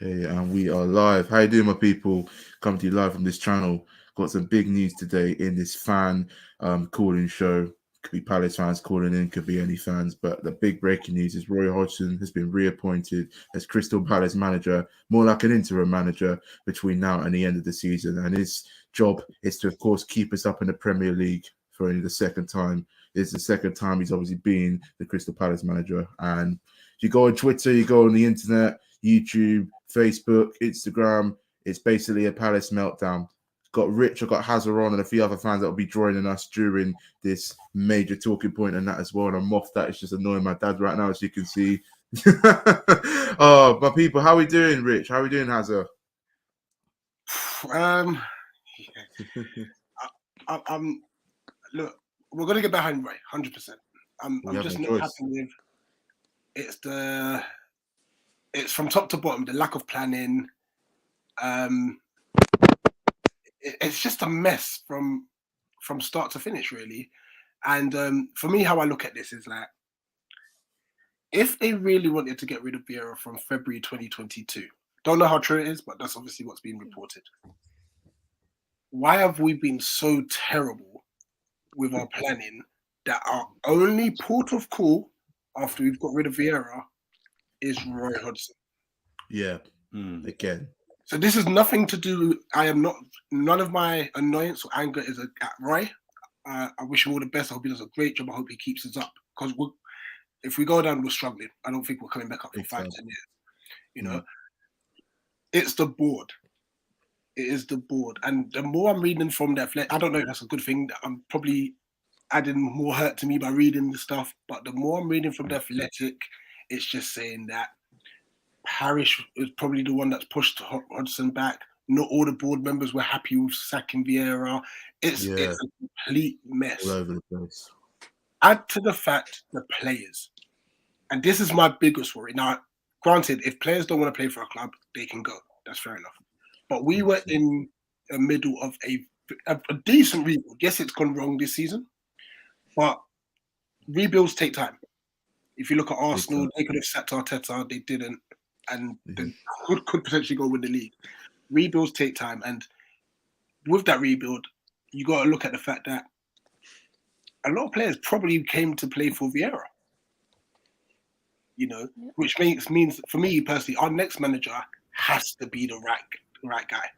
Okay, and we are live. How you doing, my people? Coming to you live from this channel. Got some big news today in this fan calling show. Could be Palace fans calling in, could be any fans. But the big breaking news is Roy Hodgson has been reappointed as Crystal Palace manager, more like an interim manager between now and the end of the season. And his job is to, of course, keep us up in the Premier League for only the second time. It's the second time he's obviously been the Crystal Palace manager. And you go on Twitter, you go on the internet, YouTube, Facebook, Instagram. It's basically a Palace meltdown. Got Rich, I've got Hazard on, and a few other fans that will be joining us during this major talking point and that as well. And I'm off that. It's just annoying my dad right now, as you can see. Oh, my people, how are we doing, Rich? How are we doing, Hazard? Look, we're gonna get behind Ray, 100%. I'm just not happy with it's from top to bottom, the lack of planning. It's just a mess from start to finish, really. And for me, how I look at this is like, if they really wanted to get rid of Vieira from February 2022, don't know how true it is, but that's obviously what's being reported. Why have we been so terrible with our planning that our only port of call after we've got rid of Vieira is Roy Hodgson? Yeah, again. So this is nothing to do. None of my annoyance or anger is at Roy. I wish him all the best. I hope he does a great job. I hope he keeps us up, because if we go down, we're struggling. I don't think we're coming back up for 5-10 years. You know, it's the board. It is the board. And the more I'm reading from their I don't know if that's a good thing. I'm probably adding more hurt to me by reading the stuff. But the more I'm reading from the Athletic, it's just saying that Parish is probably the one that's pushed Hodgson back. Not all the board members were happy with sacking Vieira. It's a complete mess. All over the place. Add to the fact the players. And this is my biggest worry. Now, granted, if players don't want to play for a club, they can go. That's fair enough. But we were in the middle of a decent rebuild. Yes, it's gone wrong this season, but rebuilds take time. If you look at Arsenal, they could have sacked Arteta, they didn't, and they could potentially go win the league. Rebuilds take time, and with that rebuild, you got to look at the fact that a lot of players probably came to play for Vieira. You know, which means for me personally, our next manager has to be the right guy.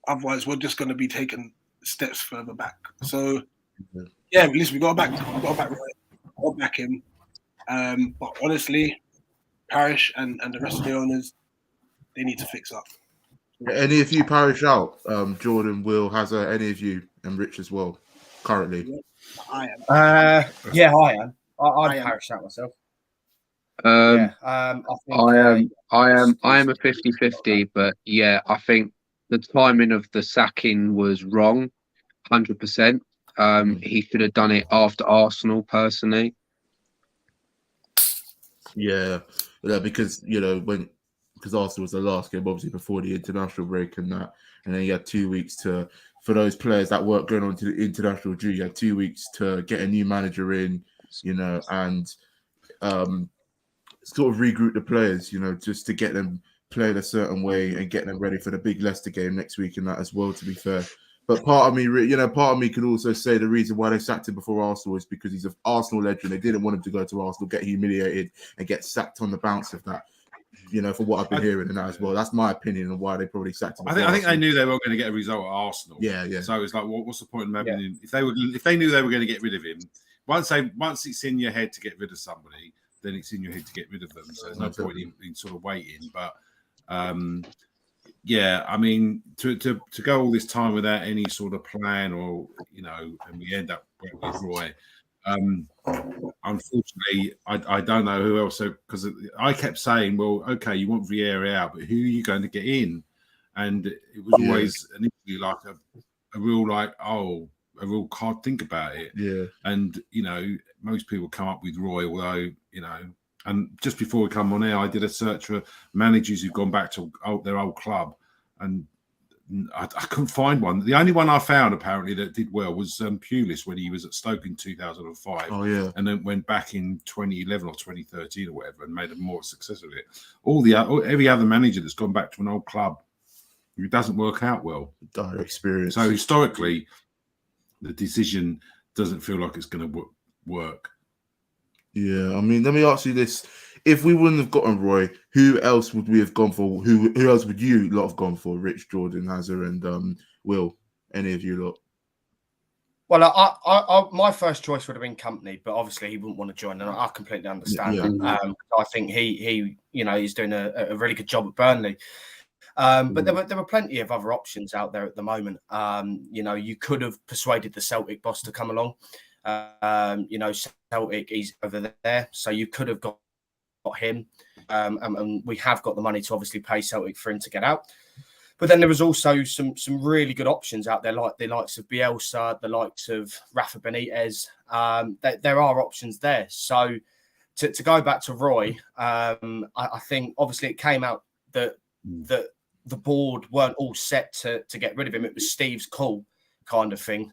Otherwise, we're just going to be taking steps further back. So, yeah, at least we got back him. But honestly, Parish and the rest of the owners, they need to fix up. Any of you Parish out? Jordan, Will, Hazard, any of you, and Rich as well, currently? Yeah, I am. I am. I'm Parish out myself. I am a 50-50, but yeah, I think the timing of the sacking was wrong, 100%. He should have done it after Arsenal, personally. Yeah, because because Arsenal was the last game, obviously before the international break and that, and then you had 2 weeks for those players that weren't going on to the international due. You had 2 weeks to get a new manager in, and sort of regroup the players, just to get them playing a certain way and get them ready for the big Leicester game next week and that as well, to be fair. But part of me could also say the reason why they sacked him before Arsenal is because he's an Arsenal legend. They didn't want him to go to Arsenal, get humiliated and get sacked on the bounce of that, for what I've been hearing and that as well. That's my opinion on why they probably sacked him. I think they knew they were going to get a result at Arsenal. Yeah. So it's like, what's the point of having him? If they knew they were going to get rid of him, once it's in your head to get rid of somebody, then it's in your head to get rid of them. So there's no point in sort of waiting. But yeah, I mean, to go all this time without any sort of plan, or and we end up with Roy. Unfortunately, I don't know who else. Because I kept saying, well, okay, you want Vieira out, but who are you going to get in? And it was always initially like a real hard think about it. Yeah. And most people come up with Roy, although and just before we come on air, I did a search for managers who've gone back to their old club, and I couldn't find one. The only one I found apparently that did well was Pulis when he was at Stoke in 2005. Oh yeah, and then went back in 2011 or 2013 or whatever and made a more success of it. Every other manager that's gone back to an old club, it doesn't work out well. dire experience. So historically, the decision doesn't feel like it's going to work. Yeah, I mean, let me ask you this: if we wouldn't have gotten Roy, who else would we have gone for? Who else would you lot have gone for? Rich, Jordan, Hazard, and Will? Any of you lot? Well, I my first choice would have been Company, but obviously he wouldn't want to join, and I completely understand that. I think he he's doing a really good job at Burnley. But there were plenty of other options out there at the moment. You could have persuaded the Celtic boss to come along. Celtic, he's over there, so you could have got him. And we have got the money to obviously pay Celtic for him to get out. But then there was also some really good options out there, like the likes of Bielsa, the likes of Rafa Benitez. There are options there. So to go back to Roy, I think obviously it came out that the board weren't all set to get rid of him. It was Steve's call kind of thing.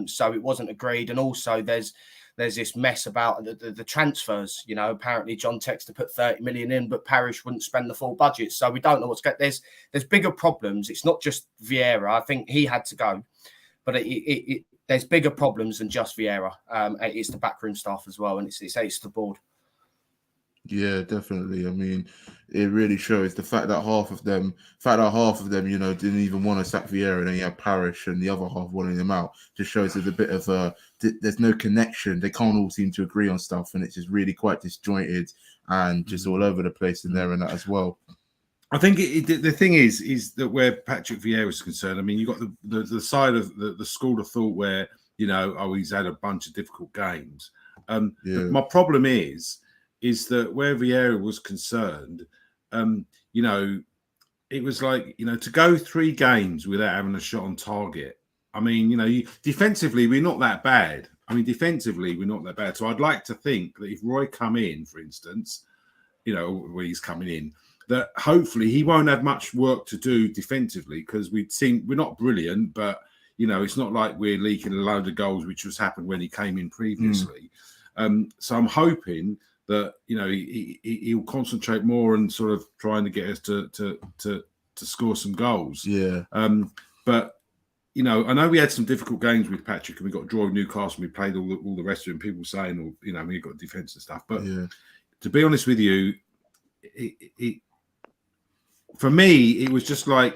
So it wasn't agreed. And also there's this mess about the transfers. Apparently John Textor put 30 million in, but Parish wouldn't spend the full budget. So we don't know what's going. There's bigger problems. It's not just Vieira. I think he had to go, but there's bigger problems than just Vieira. It's the backroom staff as well, and it's the board. Yeah, definitely. I mean, it really shows the fact that half of them, didn't even want to sack Vieira, and then you have Parish and the other half wanting them out. Just shows there's a bit of there's no connection. They can't all seem to agree on stuff, and it's just really quite disjointed and just all over the place in there and that as well. I think the thing is that where Patrick Vieira is concerned, I mean, you got the side of the school of thought where he's had a bunch of difficult games. My problem is that where Vieira was concerned, it was like, to go 3 games without having a shot on target. I mean, defensively, we're not that bad. So I'd like to think that if Roy come in, for instance, when he's coming in, that hopefully he won't have much work to do defensively, because we're not brilliant, but, it's not like we're leaking a load of goals, which has happened when he came in previously. So I'm hoping that he'll concentrate more on sort of trying to get us to score some goals. Yeah. But I know we had some difficult games with Patrick, and we got a draw with Newcastle. We played all the rest of it. People saying, we got defence and stuff. But to be honest with you, for me, it was just like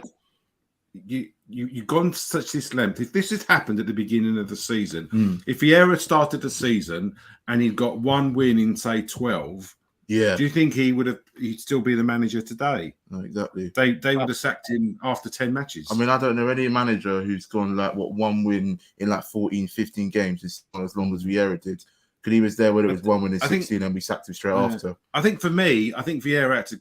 you've gone to such this length. If this had happened at the beginning of the season, if Vieira started the season and he'd got 1 win in, say, 12, do you think he'd still be the manager today? No, exactly. They would have sacked him after 10 matches. I mean, I don't know any manager who's gone 1 win in 14, 15 games as long as Vieira did. Because he was there when it was 1 win in 16 and we sacked him straight after. I think for me, Vieira had to.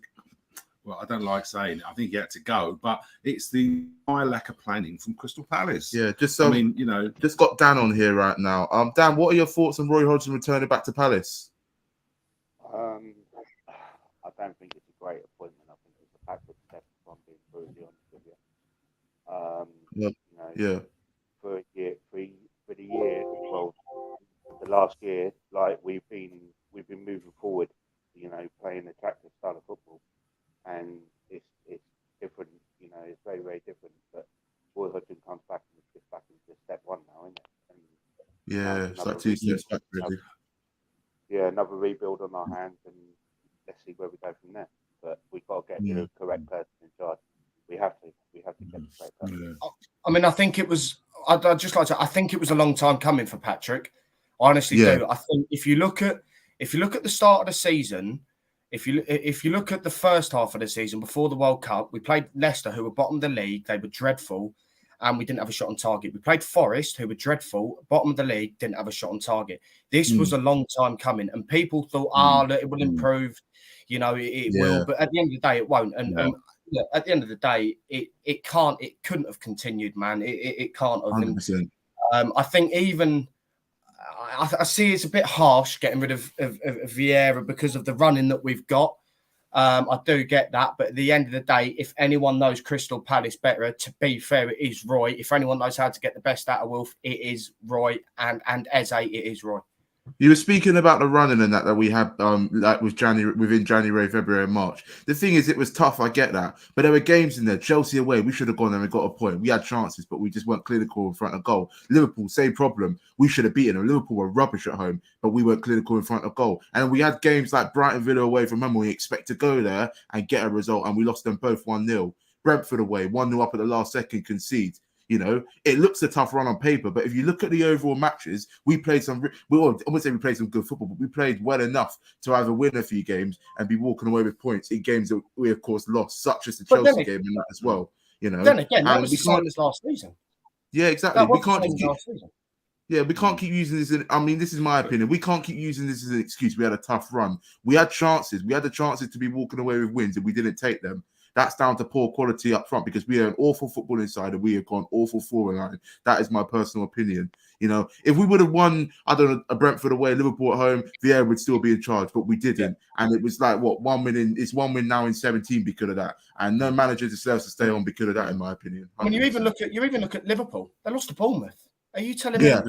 Well, I don't like saying it. I think he had to go, but it's the lack of planning from Crystal Palace. Yeah, just got Dan on here right now. Dan, what are your thoughts on Roy Hodgson returning back to Palace? I don't think it's a great appointment. I think it's a backward step, if I'm being brutally honest with you. For the year, well, the last year, we've been moving forward, playing attractive style of football. And it's different, it's very, very different. But Roy Hodgson comes back and it's just back into step 1 now, isn't it? And it's like 2 steps back, really. Another rebuild on our hands, and let's see where we go from there. But we've got to get the correct person in charge. We have to get the correct person. I mean, I think it was. I'd just like to. I think it was a long time coming for Patrick. I honestly do. I think if you look at the start of the season. If you look at the first half of the season before the World Cup, we played Leicester, who were bottom of the league. They were dreadful, and we didn't have a shot on target. We played Forest, who were dreadful, bottom of the league, didn't have a shot on target. This was a long time coming, and people thought, it will improve. It will. But at the end of the day, it won't. And at the end of the day, it couldn't have continued, man. It can't have. 100%. I think even. I see it's a bit harsh getting rid of Vieira because of the running that we've got. I do get that, but at the end of the day, if anyone knows Crystal Palace better, to be fair, it is Roy. If anyone knows how to get the best out of Wolf, it is Roy, and Eze, it is Roy. You were speaking about the running and that we had like within January, February, and March. The thing is, it was tough. I get that, but there were games in there. Chelsea away, we should have gone there and got a point. We had chances, but we just weren't clinical in front of goal. Liverpool, same problem. We should have beaten them. Liverpool were rubbish at home, but we weren't clinical in front of goal. And we had games like Brighton Villa away from home. We expect to go there and get a result, and we lost them both 1-0. Brentford away, 1-0 up at the last second, concede. You know, it looks a tough run on paper, but if you look at the overall matches, we played some. I wouldn't say we played some good football, but we played well enough to either win a few games and be walking away with points in games that we, of course, lost, such as the Chelsea game and that as well. You know, then again, that was the same as last season. Yeah, exactly. We can't. Yeah, we can't keep using this. I mean, this is my opinion. We can't keep using this as an excuse. We had a tough run. We had chances. We had the chances to be walking away with wins, and we didn't take them. That's down to poor quality up front because we are an awful footballing side and we have gone awful forward line. That is my personal opinion. You know, if we would have won, I don't know, a Brentford away, Liverpool at home, Vieira would still be in charge, but we didn't. Yeah. And it was like, what, 1 win in, it's 1 win now in 17 because of that. And no manager deserves to stay on because of that, in my opinion. 100%. When you even look at Liverpool, they lost to Bournemouth. Are you telling me? I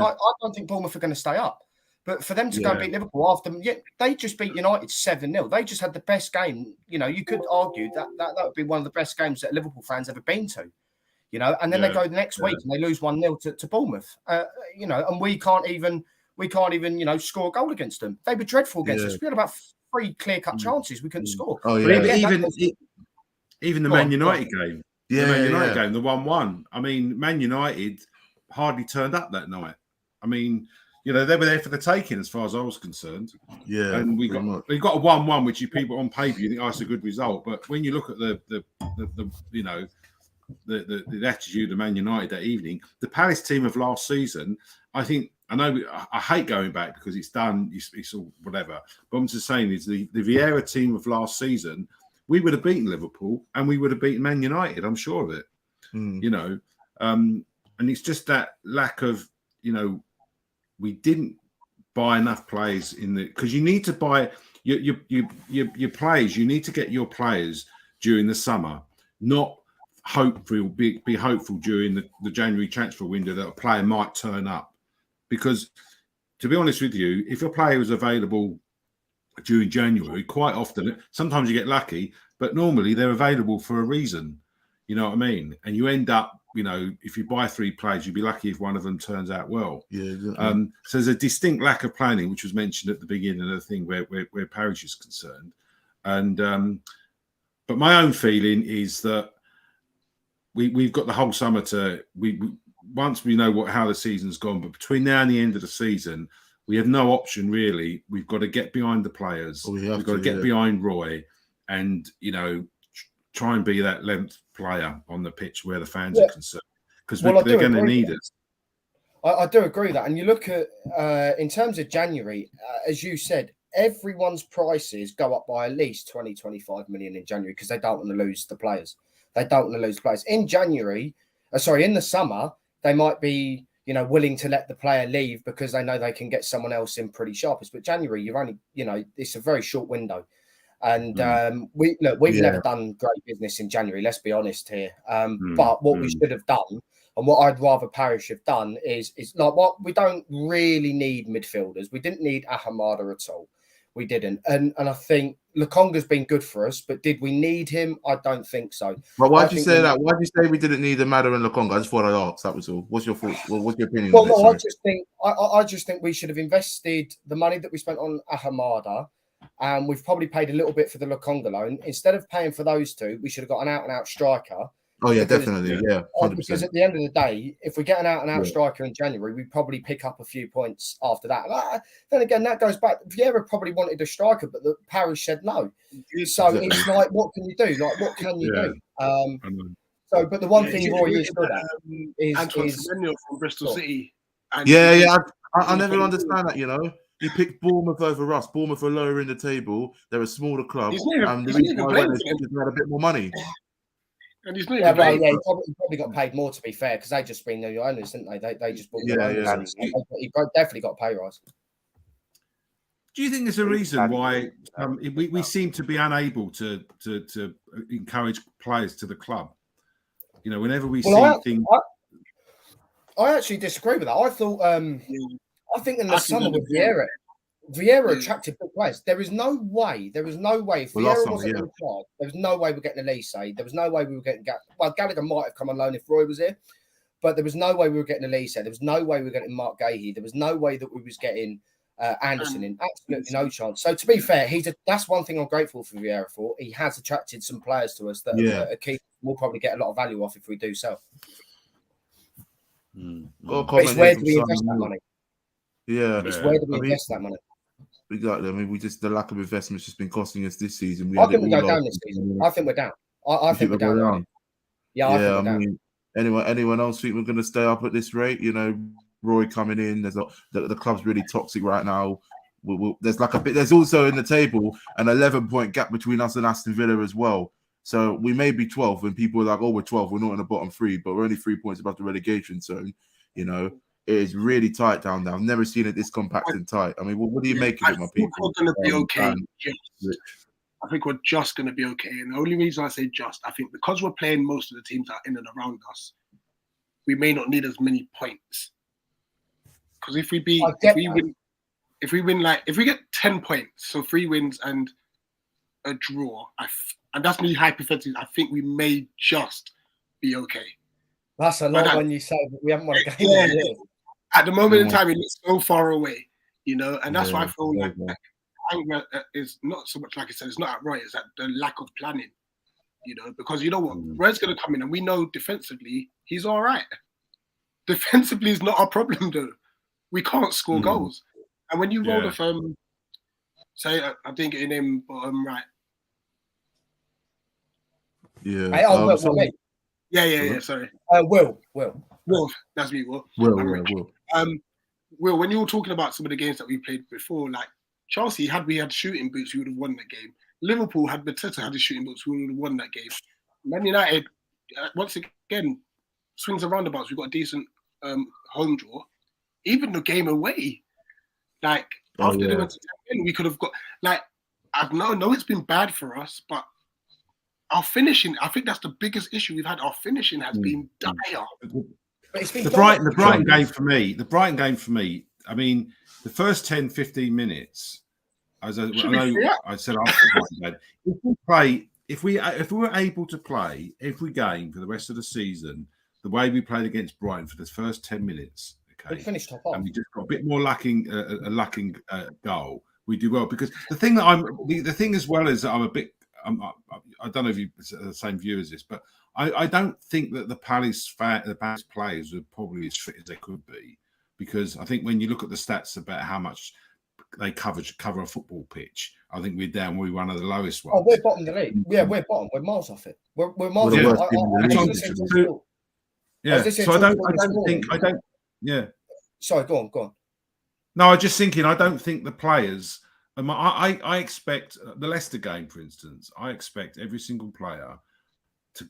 don't think Bournemouth are going to stay up. But for them to go beat Liverpool after, they just beat United 7-0. They just had the best game. You know, you could argue that would be one of the best games that Liverpool fans ever been to. You know, and then they go the next week and they lose 1-0 to Bournemouth. You know, and we can't even score a goal against them. They were dreadful against us. We had about 3 clear-cut chances we couldn't score. Oh yeah, even the Man United game. The Man United game, the 1-1. I mean, Man United hardly turned up that night. I mean, you know, they were there for the taking as far as I was concerned. Yeah. And we got a 1-1, which you people on paper, you think, oh, it's a good result. But when you look at the attitude of Man United that evening, the Palace team of last season, I hate going back because it's done, it's all whatever. But I'm just saying is the Vieira team of last season, we would have beaten Liverpool and we would have beaten Man United, I'm sure of it. You know, and it's just that lack of, you know, we didn't buy enough players because you need to buy your players. You need to get your players during the summer, not be hopeful during the January transfer window that a player might turn up. Because to be honest with you, if a player is available during January, quite often, sometimes you get lucky, but normally they're available for a reason. You know what I mean? And you end up, you know, if you buy 3 players, you'd be lucky if one of them turns out well. Yeah. Exactly. So there's a distinct lack of planning, which was mentioned at the beginning of the thing where Parish is concerned. And but my own feeling is that we've got the whole summer to once we know how the season's gone, but between now and the end of the season, we have no option really. We've got to get behind the players. We've got to get behind Roy, and you know, try and be that 11th player on the pitch where the fans are concerned, because they're going to need it. I do agree with that. And you look at, in terms of January, as you said, everyone's prices go up by at least 20, 25 million in January because they don't want to lose the players. In January, in the summer, they might be, you know, willing to let the player leave because they know they can get someone else in pretty sharpish. But January, you're only, you know, it's a very short window. And we've never done great business in January, let's be honest here. But what we should have done, and what I'd rather Parish have done, is like what we don't really need midfielders. We didn't need Ahamada at all. We didn't. And I think Lukonga's been good for us, but did we need him? I don't think so. But why'd you say that? Why'd you say we didn't need Ahamada and Lukonga? I just thought I'd ask. That was all. What's your thoughts? What's your opinion on this? I just think we should have invested the money that we spent on Ahamada. And we've probably paid a little bit for the Lukonga loan. Instead of paying for those two, we should have got an out-and-out striker. Oh, yeah, definitely. Yeah, 100%. Because at the end of the day, if we get an out-and-out striker in January, we probably pick up a few points after that. Then again, that goes back. Vieira probably wanted a striker, but the Parish said no. So it's like, what can you do? Like, what can you do? But the one thing Roy is good at is Antonio from Bristol City. I never understand that, you know. He picked Bournemouth over us. Bournemouth are lower in the table. They're a smaller club. And the reason why they had a bit more money. And he's he probably got paid more, to be fair, because they just been new owners, didn't they? They just bought the owners. He definitely got a pay rise. Do you think there's a reason why we seem to be unable to encourage players to the club? You know, whenever we see things. I actually disagree with that. I thought, I think in the summer with Vieira attracted big players. There was no way. If Vieira wasn't in charge, there was no way we're getting Elise. There was no way we were getting. Well, Gallagher might have come on loan if Roy was here, but there was no way we were getting Elise. There was no way we were getting Mark Gahey. There was no way that we was getting Anderson in. Absolutely no chance. So to be fair, that's one thing I'm grateful for Vieira for. He has attracted some players to us that are key. We'll probably get a lot of value off if we do so. But it's where do we invest that money? It's where do we invest that money? Exactly. I mean, the lack of investment's just been costing us this season. I think we go down this season. I think we're down. I think we're down. Yeah, I think we're down. Anyone else think we're going to stay up at this rate? You know, Roy coming in. The club's really toxic right now. There's like a bit. There's also in the table an 11-point gap between us and Aston Villa as well. So we may be 12 when people are like, "Oh, we're 12. We're not in the bottom 3, but we're only 3 points above the relegation zone." You know, it is really tight down there. I've never seen it this compact and tight. I mean, what do you make of it, my people? We're going to be okay. I think we're just going to be okay. And the only reason I say just, I think because we're playing most of the teams that are in and around us, we may not need as many points. Because if we get 10 points, so 3 wins and a draw, and that's me hypothetically, I think we may just be okay. That's a lot when you say that we haven't won a game. Yeah. At the moment in time, it looks so far away, you know, and that's why I feel like anger is not so much, like I said, it's not at Roy, it's at the lack of planning, you know, because you know what, Roy's going to come in and we know defensively he's all right. Defensively is not our problem though. We can't score goals. And when you roll the say, I didn't get your name, but right. Yeah. Hey, sorry. Will, that's me, Will. Will, when you were talking about some of the games that we played before, like Chelsea, had we had shooting boots, we would have won that game. Liverpool had his shooting boots, we would have won that game. Man United, once again, swings and roundabouts, we've got a decent home draw. Even the game away, like after they went to 10, we could have got, like, I know it's been bad for us, but our finishing, I think that's the biggest issue we've had. Our finishing has been dire. The Brighton game for me, I mean, the first 10, 15 minutes, I said after the Brighton game, if we were able to play every game for the rest of the season the way we played against Brighton for the first 10 minutes, we finished top off. And we just got a bit more lacking goal, we do well. Because the thing as well is that I'm a bit, I don't know if you have the same view as this, but I don't think that the Palace players are probably as fit as they could be, because I think when you look at the stats about how much they cover a football pitch, I think we're one of the lowest ones. Oh, we're bottom of the league. Yeah, we're bottom. We're miles off it. We're miles off it. Sorry, go on. No, I'm just thinking. I don't think the players. I expect the Leicester game, for instance. I expect every single player to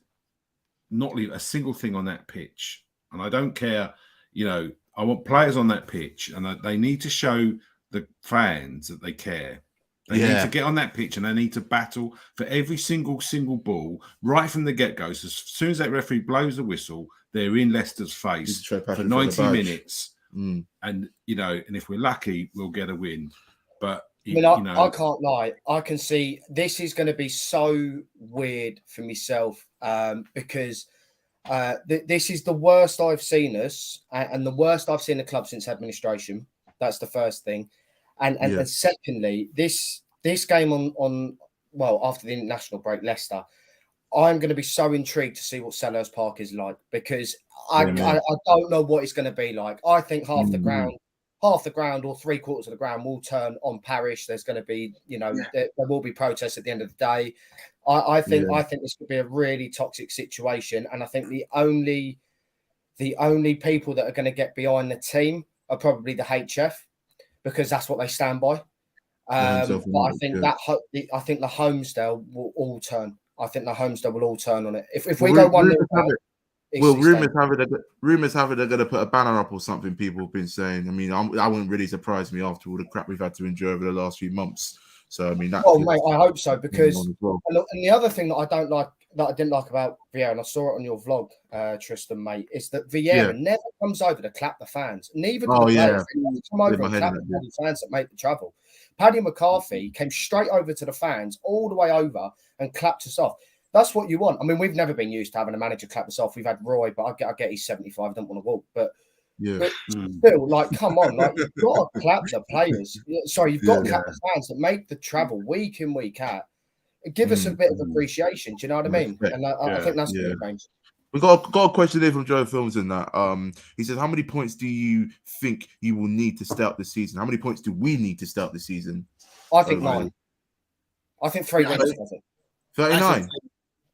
not leave a single thing on that pitch, and I don't care. You know, I want players on that pitch, and they need to show the fans that they care. They need to get on that pitch, and they need to battle for every single ball right from the get-go. So as soon as that referee blows the whistle, they're in Leicester's face for 90 minutes. And you know, and if we're lucky, we'll get a win. But I can't lie. I can see this is going to be so weird for myself because this is the worst I've seen us, and the worst I've seen the club since administration. That's the first thing, and secondly, this game on after the international break, Leicester. I'm going to be so intrigued to see what Selhurst Park is like, because I don't know what it's going to be like. I think half the ground or 3/4 of the ground will turn on Parish. There's going to be, there will be protests at the end of the day. I think this could be a really toxic situation, and I think the only people that are going to get behind the team are probably the HF, because that's what they stand by. But I think the Homesdale will all turn. I think the Homesdale will all turn on it. If we go 1-0 down, Well, rumors have it they're going to put a banner up or something. People have been saying. I mean, I wouldn't really surprise me after all the crap we've had to endure over the last few months. So I mean, that. Well, mate, I hope so because well. and the other thing that I didn't like about Vieira, and I saw it on your vlog, Tristan, mate, is that Vieira never comes over to clap the fans. Neither do the players. They come over and clap the fans that make the travel. Paddy McCarthy came straight over to the fans, all the way over, and clapped us off. That's what you want. I mean, we've never been used to having a manager clap us off. We've had Roy, but I get he's 75. I don't want to walk, but still, like, come on, like you've got to clap the players. Sorry, you've got to clap the fans that make the travel week in, week out. Give us a bit of appreciation. Do you know what I mean? And I think that's going to change. We got a question here from Joe Films in that. He says, "How many points do you think you will need to start the season? How many points do we need to start the season?" I think 9. I think 3 wins. 39.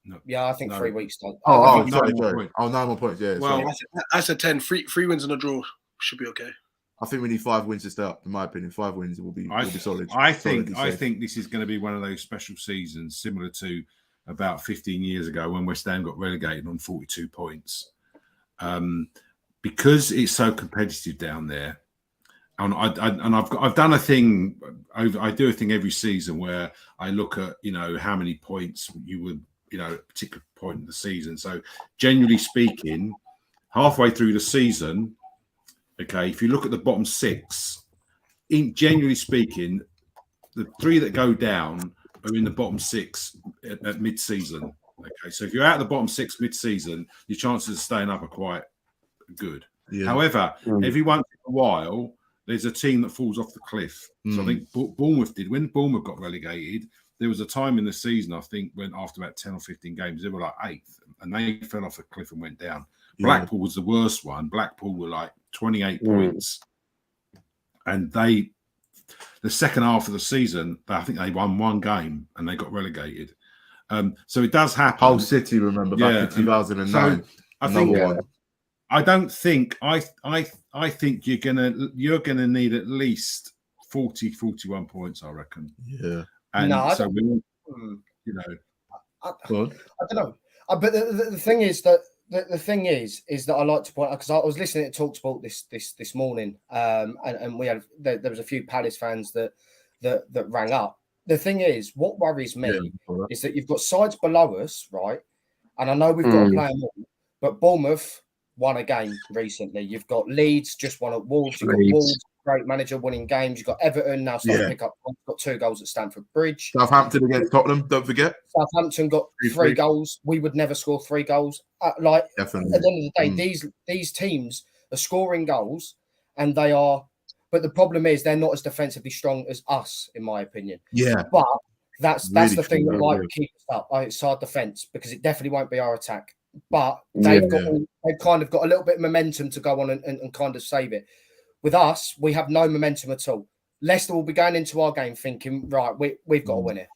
No. Yeah, I think 3 weeks. Sorry. 9 more points. Yeah. Well, I said 10. 3 wins and a draw should be okay. I think we need 5 wins to start. In my opinion, 5 wins will be solid. I think this is going to be one of those special seasons, similar to about 15 years ago when West Ham got relegated on 42 points, because it's so competitive down there. And I've done a thing. I do a thing every season where I look at how many points you would at a particular point in the season. So generally speaking, halfway through the season, okay, if you look at the bottom 6, generally speaking, the 3 that go down are in the bottom 6 at mid-season. Okay, so if you're out of the bottom 6 mid-season, your chances of staying up are quite good. Yeah. However, every once in a while, there's a team that falls off the cliff. So I think Bournemouth did. When Bournemouth got relegated, there was a time in the season, I think, when after about 10 or 15 games, they were like 8th, and they fell off a cliff and went down. Yeah. Blackpool was the worst one. Blackpool were like 28 points. And the second half of the season, I think they won 1 game and they got relegated. So it does happen. Hull City, remember, back in 2009. So I think I don't think I think you're gonna need at least 40, 41 points, I reckon. Yeah. And no, so we, I don't know. But the thing is that the thing is that I like to point out, because I was listening to TalkSport this morning, and we had there was a few Palace fans that rang up. The thing is, what worries me is that you've got sides below us, right? And I know we've got to play them all, but Bournemouth won a game recently. You've got Leeds just won at Wolves. You've got Wolves, great manager, winning games. You've got Everton now starting to pick up. Got 2 goals at Stamford Bridge. Southampton against Tottenham, don't forget. Southampton got 3 goals. We would never score 3 goals. Definitely. At the end of the day, these teams are scoring goals, and they are. But the problem is they're not as defensively strong as us, in my opinion. Yeah. But that's the thing that might keep us up. It's our defense, because it definitely won't be our attack. But they've kind of got a little bit of momentum to go on and kind of save it. With us, we have no momentum at all. Leicester will be going into our game thinking, right, we've got to win it.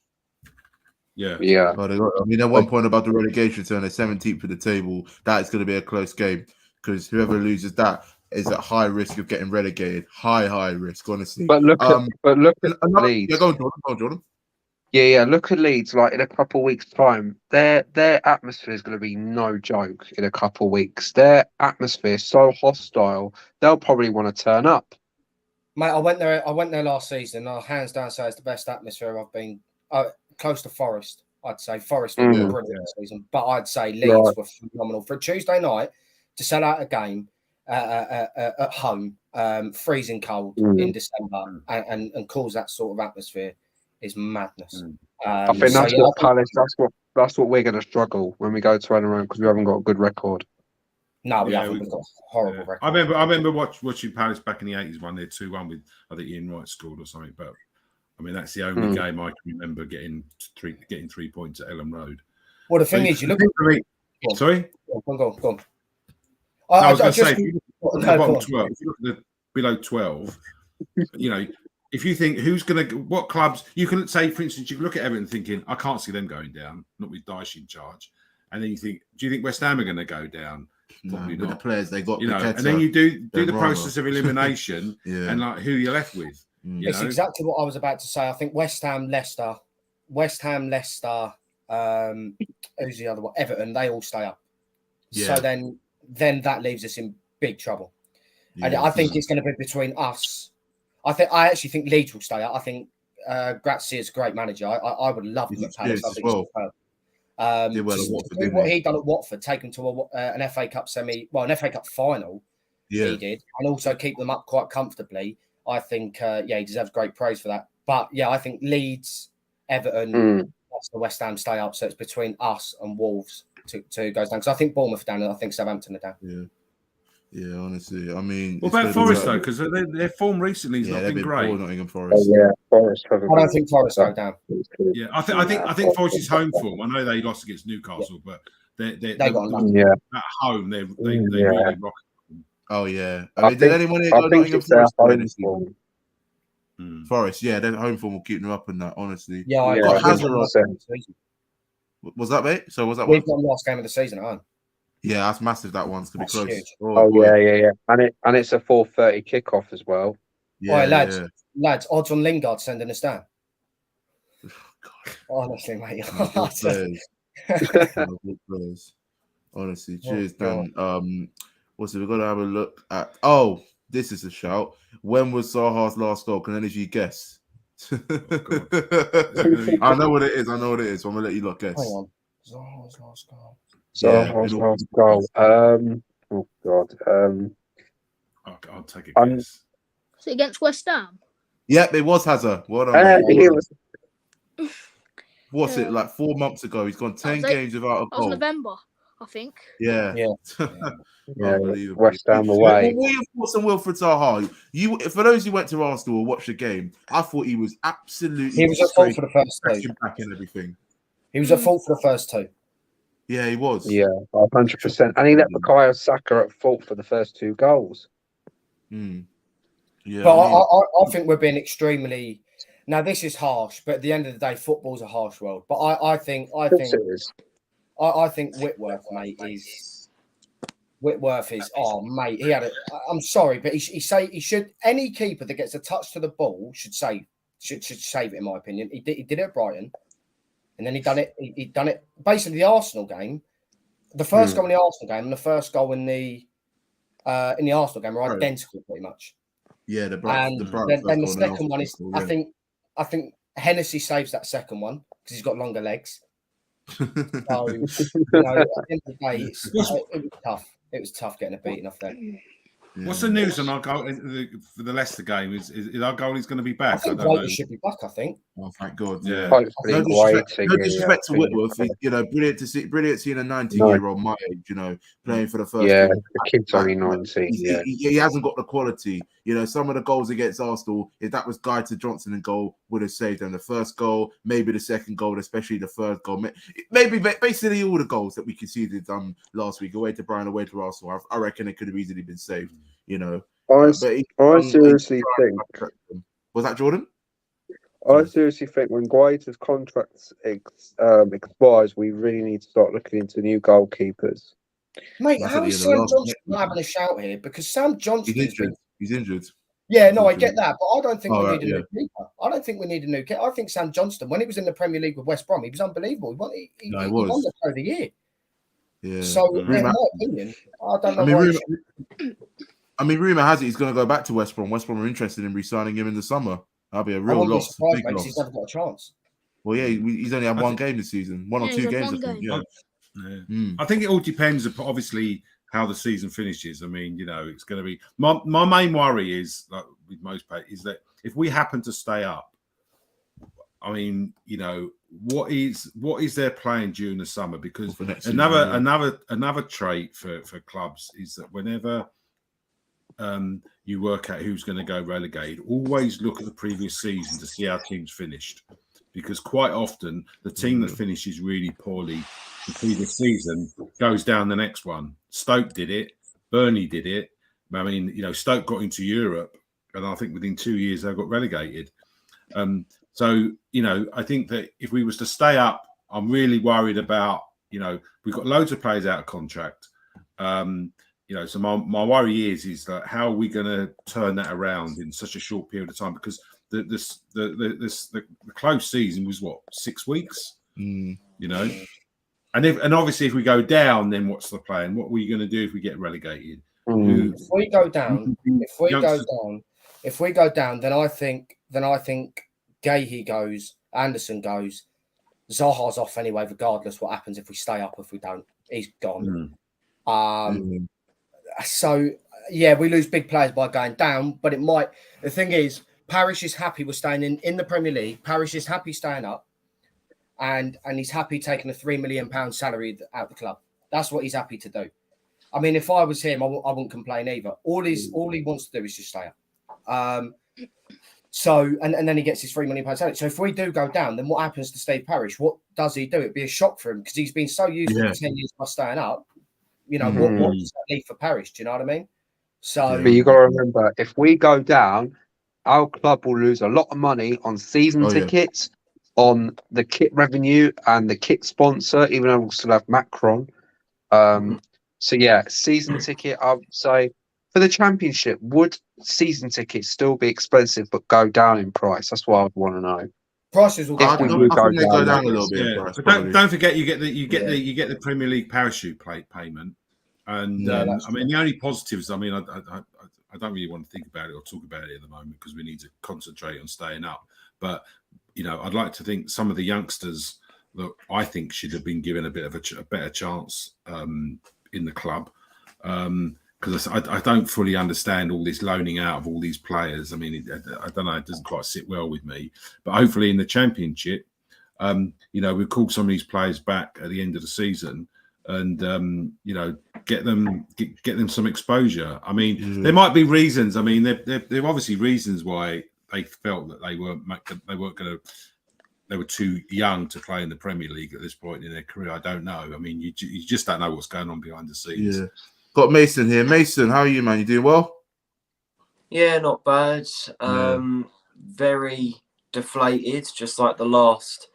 Yeah. Well, at one point about the relegation turn, they're 17th of the table. That is going to be a close game, because whoever loses that is at high risk of getting relegated. High risk, honestly. But look at Leeds. Yeah, go on, Jordan. Yeah. Look at Leeds. Like in a couple of weeks' time, their atmosphere is going to be no joke. In a couple of weeks, their atmosphere is so hostile. They'll probably want to turn up. Mate, I went there last season. I'll hands down say it's the best atmosphere I've been. Close to Forest, I'd say. Forest were brilliant this season, but I'd say Leeds were phenomenal for a Tuesday night to sell out a game at home, freezing cold in December, and cause that sort of atmosphere is madness. I think that's what Palace. That's what we're going to struggle when we go to Anfield, because we haven't got a good record. No, we haven't. We've got a horrible record. I remember watching Palace back in the 80s when they 2-1 with, I think, Ian Wright scored or something. But I mean, that's the only game I can remember getting 3 points at Ellen Road. Well, the thing is, you look at sorry. Go on. I was going to say, if you look at the bottom 12, if you look at the below 12, if you think what clubs, you can say, for instance, you can look at Everton thinking, I can't see them going down, not with Dyche in charge. And then you think, do you think West Ham are going to go down? Probably not. The players they got, and then you do the process of elimination, and like who you're left with. It's exactly what I was about to say. I think West Ham, Leicester, who's the other one? Everton, they all stay up. So then that leaves us in big trouble. Yeah, and I think it's going to be between us. I actually think Leeds will stay up. I think Grazia is a great manager. I would love him at Palace. I think he's superb. Do what he done at Watford, take them to an FA Cup an FA Cup final. Yeah. He did, and also keep them up quite comfortably. I think, he deserves great praise for that. But yeah, I think Leeds, Everton, the West Ham stay up. So it's between us and Wolves to goes down. Because I think Bournemouth are down, and I think Southampton are down. Yeah. Yeah, honestly, I mean, what about Forest though? Because their form recently has not been great. Nottingham Forest. Forest. I don't think Forest go down. Yeah, I think Forest's home form. I know they lost against Newcastle, but they got at home. They really rock. Oh yeah, I mean, did anyone here go Nottingham Forest this season? Forest, yeah, their home form will keep them up in that. Honestly, I got Hazard. Was that mate? So was that? We've got the last game of the season at home. Yeah, that's massive. That one's to be close. Huge. Yeah, and it's a 4:30 kickoff as well. Yeah, lads, odds on Lingard sending us down. Honestly, mate. Honestly, cheers, Dan. What's it? We're gonna have a look at. Oh, this is a shout. When was Zaha's last goal? Can any of you guess? I know what it is. So I'm gonna let you lot guess. Hang on. Zaha's last goal. Zaha's last goal. Oh God. I'll take a guess. Was it against West Ham? Yep, it was Hazard. What what's Yeah. it like 4 months ago? He's gone 10 games without a That was goal. November, I think. Yeah. West Ham away. What are your thoughts on Wilfried Zaha? For those who went to Arsenal or watched the game, I thought he was absolutely. He was at fault for the first two. Back and everything. He was at fault for the first two. Yeah, he was. Yeah, 100%. And he let Bukayo Saka at fault for the first two goals. Yeah, but I think we're being extremely. Now this is harsh, but at the end of the day, football's a harsh world. But I think Whitworth, mate, is. Oh, mate, he had. I'm sorry, but he should. Any keeper that gets a touch to the ball should save it. In my opinion, he did it at Brighton. And then he done it basically the Arsenal game. The first goal in the Arsenal game and the first goal in the Arsenal game are identical pretty much. Yeah, then the second one is I think Hennessy saves that second one because he's got longer legs. So at the end of the day, it was tough. It was tough getting a beating off there. Yeah. What's the news on our goal for the Leicester game? Is our goalie's going to be back? I think White should be back. I think. Oh, thank God! Yeah. No disrespect to Whitworth. Brilliant to see. Brilliant seeing a 19-year-old my age, playing for the first. Yeah, the kid's only 19. He hasn't got the quality. Some of the goals against Arsenal, if that was Guy to Johnson in goal, would have saved them. The first goal, maybe the second goal, especially the third goal. Maybe basically all the goals that we conceded last week, away to Brighton, away to Arsenal. I reckon it could have easily been saved. I seriously think. Was that Jordan? I seriously think when Guaita's contract expires, we really need to start looking into new goalkeepers. Mate, how is Sam Johnson not having a shout here? Because Sam Johnson He's injured. Yeah, no, I get that, but I don't think we need a new keeper. I don't think we need a new keeper. I think Sam Johnston, when he was in the Premier League with West Brom, he was unbelievable. He won the Player of the Year. Yeah. So, in my opinion, I don't know. Rumour has it he's going to go back to West Brom. West Brom are interested in re-signing him in the summer. That'll be a real loss. Big loss. He's never got a chance. Well, yeah, he's only had one game this season. One or two games, I think. Yeah. I think it all depends, obviously, how the season finishes. I mean, it's going to be my main worry is, like with most players, is that if we happen to stay up, I mean, what is their plan during the summer? Because another trait for clubs is that whenever you work out who's going to go relegated, always look at the previous season to see how teams finished, because quite often the team that finishes really poorly the previous season goes down the next one. Stoke did it. Burnley did it. I mean, Stoke got into Europe, and I think within 2 years they got relegated. So, I think that if we was to stay up, I'm really worried about, we've got loads of players out of contract. So my worry is that how are we going to turn that around in such a short period of time? Because the close season was 6 weeks, And obviously, if we go down, then what's the plan? What are we going to do if we get relegated? If we go down, then I think Gahey goes, Anderson goes, Zaha's off anyway, regardless what happens if we stay up. If we don't, he's gone. So yeah, we lose big players by going down, but it might. The thing is, Parish is happy with staying in the Premier League. Parish is happy staying up. And he's happy taking a £3 million salary out the club. That's what he's happy to do. I mean, if I was him, I wouldn't complain either. All he wants to do is just stay up. So then he gets his £3 million salary. So if we do go down, then what happens to Steve Parish? What does he do? It'd be a shock for him because he's been so used to 10 years by staying up. You know, what does that leave for Parish? Do you know what I mean? So, but you got to remember, if we go down, our club will lose a lot of money on season tickets. On the kit revenue and the kit sponsor, even though we'll still have Macron. So yeah, season ticket, I would say for the championship, would season tickets still be expensive but go down in price? That's what I would want to know. Prices will go down a little bit. Yeah, but don't forget you get the Premier League parachute payment. And I mean the only positives, I mean I don't really want to think about it or talk about it at the moment because we need to concentrate on staying up. But you know, I'd like to think some of the youngsters that I think should have been given a bit of a better chance in the club, because I don't fully understand all this loaning out of all these players. I mean, I don't know, it doesn't quite sit well with me. But hopefully in the Championship, you know, we'll call some of these players back at the end of the season and you know, get them some exposure. I mean, there might be reasons. I mean, there are obviously reasons why they felt that they were too young to play in the Premier League at this point in their career. I don't know. I mean, you just don't know what's going on behind the scenes. Yeah. Got Mason here. Mason, how are you, man? You doing well? Yeah, not bad. Very deflated, just like the last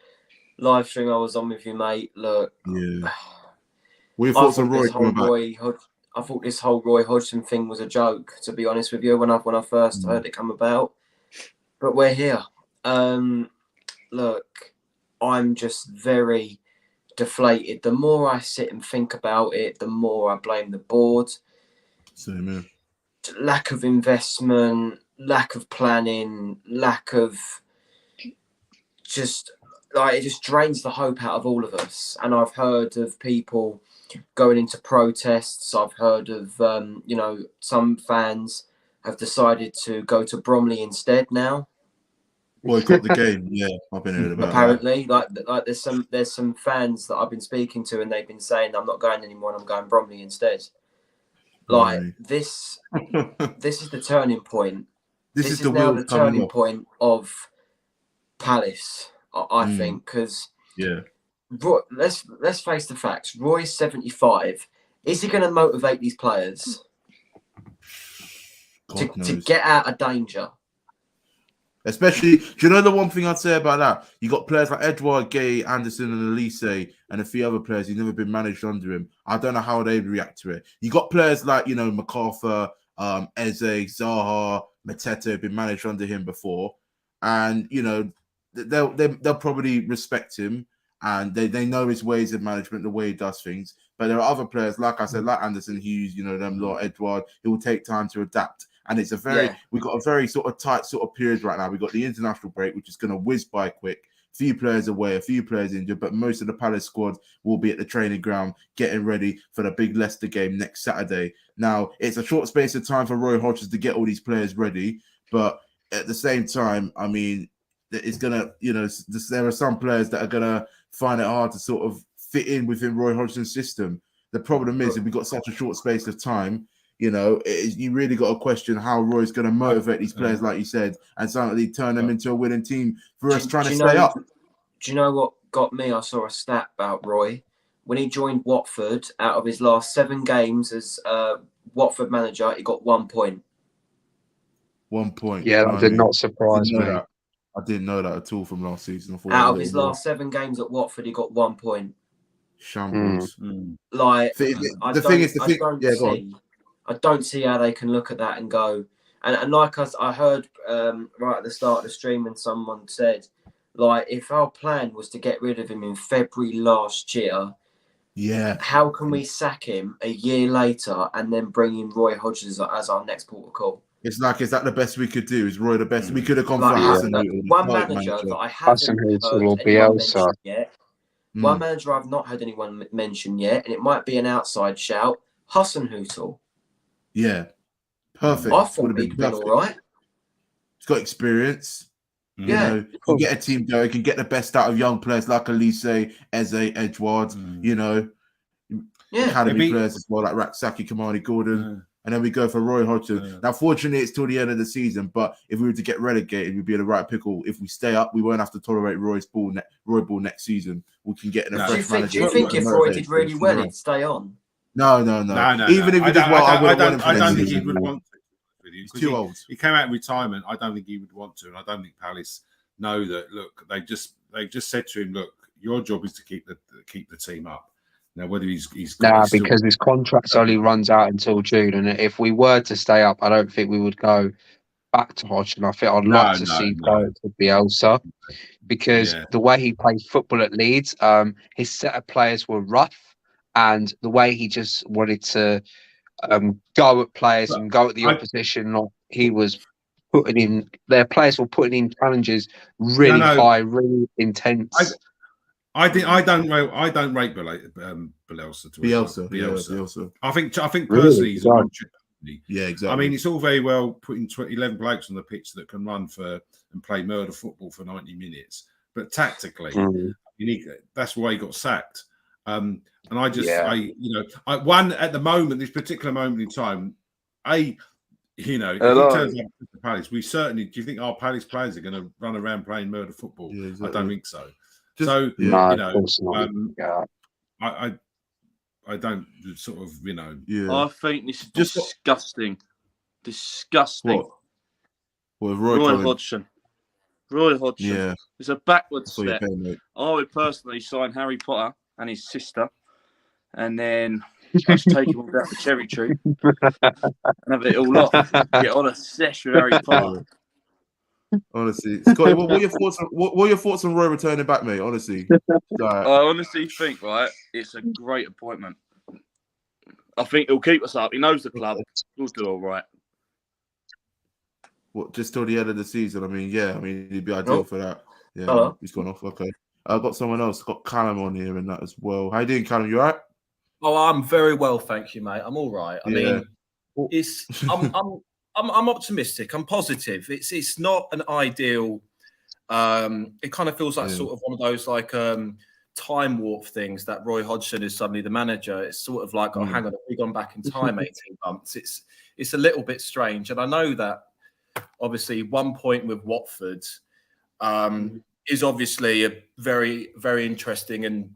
live stream I was on with you, mate. Look, we thought Roy coming back. I thought this whole Roy Hodgson thing was a joke, to be honest with you, when I first heard it come about. But we're here. Look, I'm just very deflated. The more I sit and think about it, the more I blame the board. Same here. Lack of investment, lack of planning, lack of just like it just drains the hope out of all of us. And I've heard of people going into protests. I've heard of you know, some fans have decided to go to Bromley instead now. Boycott the game. Yeah, I've been hearing about apparently that. Like there's some fans that I've been speaking to and they've been saying I'm not going anymore and I'm going Bromley instead. Like this is the turning point. This is now the turning point of Palace, I think, because let's face the facts. Roy's 75. Is he going to motivate these players to get out of danger? Especially, do you know the one thing I'd say about that? You got players like Edouard, Gay, Anderson, and Elise, and a few other players who've never been managed under him. I don't know how they'd react to it. You got players like, you know, MacArthur, Eze, Zaha, Mateta, who've been managed under him before, and you know they'll probably respect him, and they know his ways of management, the way he does things. But there are other players, like I said, like Anderson, Hughes, you know, them lot, Edouard. It will take time to adapt. And it's we've got a very sort of tight sort of period right now. We've got the international break, which is going to whiz by quick. Few players away, a few players injured, but most of the Palace squad will be at the training ground getting ready for the big Leicester game next Saturday. Now, it's a short space of time for Roy Hodgson to get all these players ready, but at the same time, I mean, it's going to, you know, there are some players that are going to find it hard to sort of fit in within Roy Hodgson's system. The problem is, if we've got such a short space of time, you know, you really got to question how Roy's going to motivate these players, like you said, and suddenly turn them into a winning team for us trying to stay up. Do you know what got me? I saw a stat about Roy. When he joined Watford, out of his last 7 games as Watford manager, he got 1 point. 1 point. Yeah, that did not surprise me. I didn't know that at all from last season. Out of his last 7 games at Watford, he got 1 point. Shambles. Like, I don't see how they can look at that and go. And like I heard right at the start of the stream when someone said, like, if our plan was to get rid of him in February last year, Yeah. How can we sack him a year later and then bring in Roy Hodgson as our next port of call? It's like, is that the best we could do? Is Roy the best? We could have gone Like, for Hassan Hutel, one manager that I haven't heard or anyone Bielsa. mention yet. One manager I've not heard anyone mention yet, and it might be an outside shout, Hassan Hutel. Yeah. Perfect. I thought he'd been all right. He's got experience. You know, can get a team going, can get the best out of young players like Elise, Eze, Edgeworth, you know. Academy players as well, like Raksaki, Kamani Gordon. And then we go for Roy Hodgson. Now, fortunately, it's till the end of the season, but if we were to get relegated, we'd be in the right pickle. If we stay up, we won't have to tolerate Roy ball next season. We can get in a fresh manager. Do you think if Roy did really well, he'd stay on? No. Even if he did well, I don't think he would want to. He's too old. He came out in retirement. I don't think he would want to, and I don't think Palace know that. Look, they just said to him, "Look, your job is to keep the team up." Now, whether he's because his contract only runs out until June, and if we were to stay up, I don't think we would go back to Hodgson. I think I'd like to see go to Bielsa, because the way he plays football at Leeds, his set of players were rough, and the way he just wanted to go at players and go at the opposition, he was putting in. Their players were putting in challenges really high, really intense. I don't rate Bielsa. Bielsa. I think personally, he's a Yeah, exactly. I mean, it's all very well putting 11 blokes on the pitch that can run and play murder football for 90 minutes, but tactically, that's why he got sacked. And I just, at the moment, this particular moment in time, if he turns up to Palace, we certainly. Do you think our Palace players are going to run around playing murder football? Yeah, exactly. I don't think so. I don't sort of, I think this is disgusting. Disgusting. What? Roy Hodgson. Yeah. It's a backward step. I would personally sign Harry Potter and his sister, and then just take him all down the cherry tree and have it all off. Get on a sesh with Harry Potter. Honestly, Scotty, what are your thoughts on Roy returning back, mate? Honestly, I honestly think it's a great appointment. I think he'll keep us up. He knows the club. He'll do all right. What, just till the end of the season? I mean, he'd be ideal for that. Yeah, he's gone off. Okay, I've got someone else. Got Callum on here and that as well. How you doing, Callum? You all right? Oh, I'm very well, thank you, mate. I'm all right. I mean, I'm optimistic. I'm positive. It's not an ideal. It kind of feels like sort of one of those like time warp things that Roy Hodgson is suddenly the manager. It's sort of like, oh, hang on, we've gone back in time 18 months. It's a little bit strange, and I know that obviously 1 point with Watford is obviously a very, very interesting and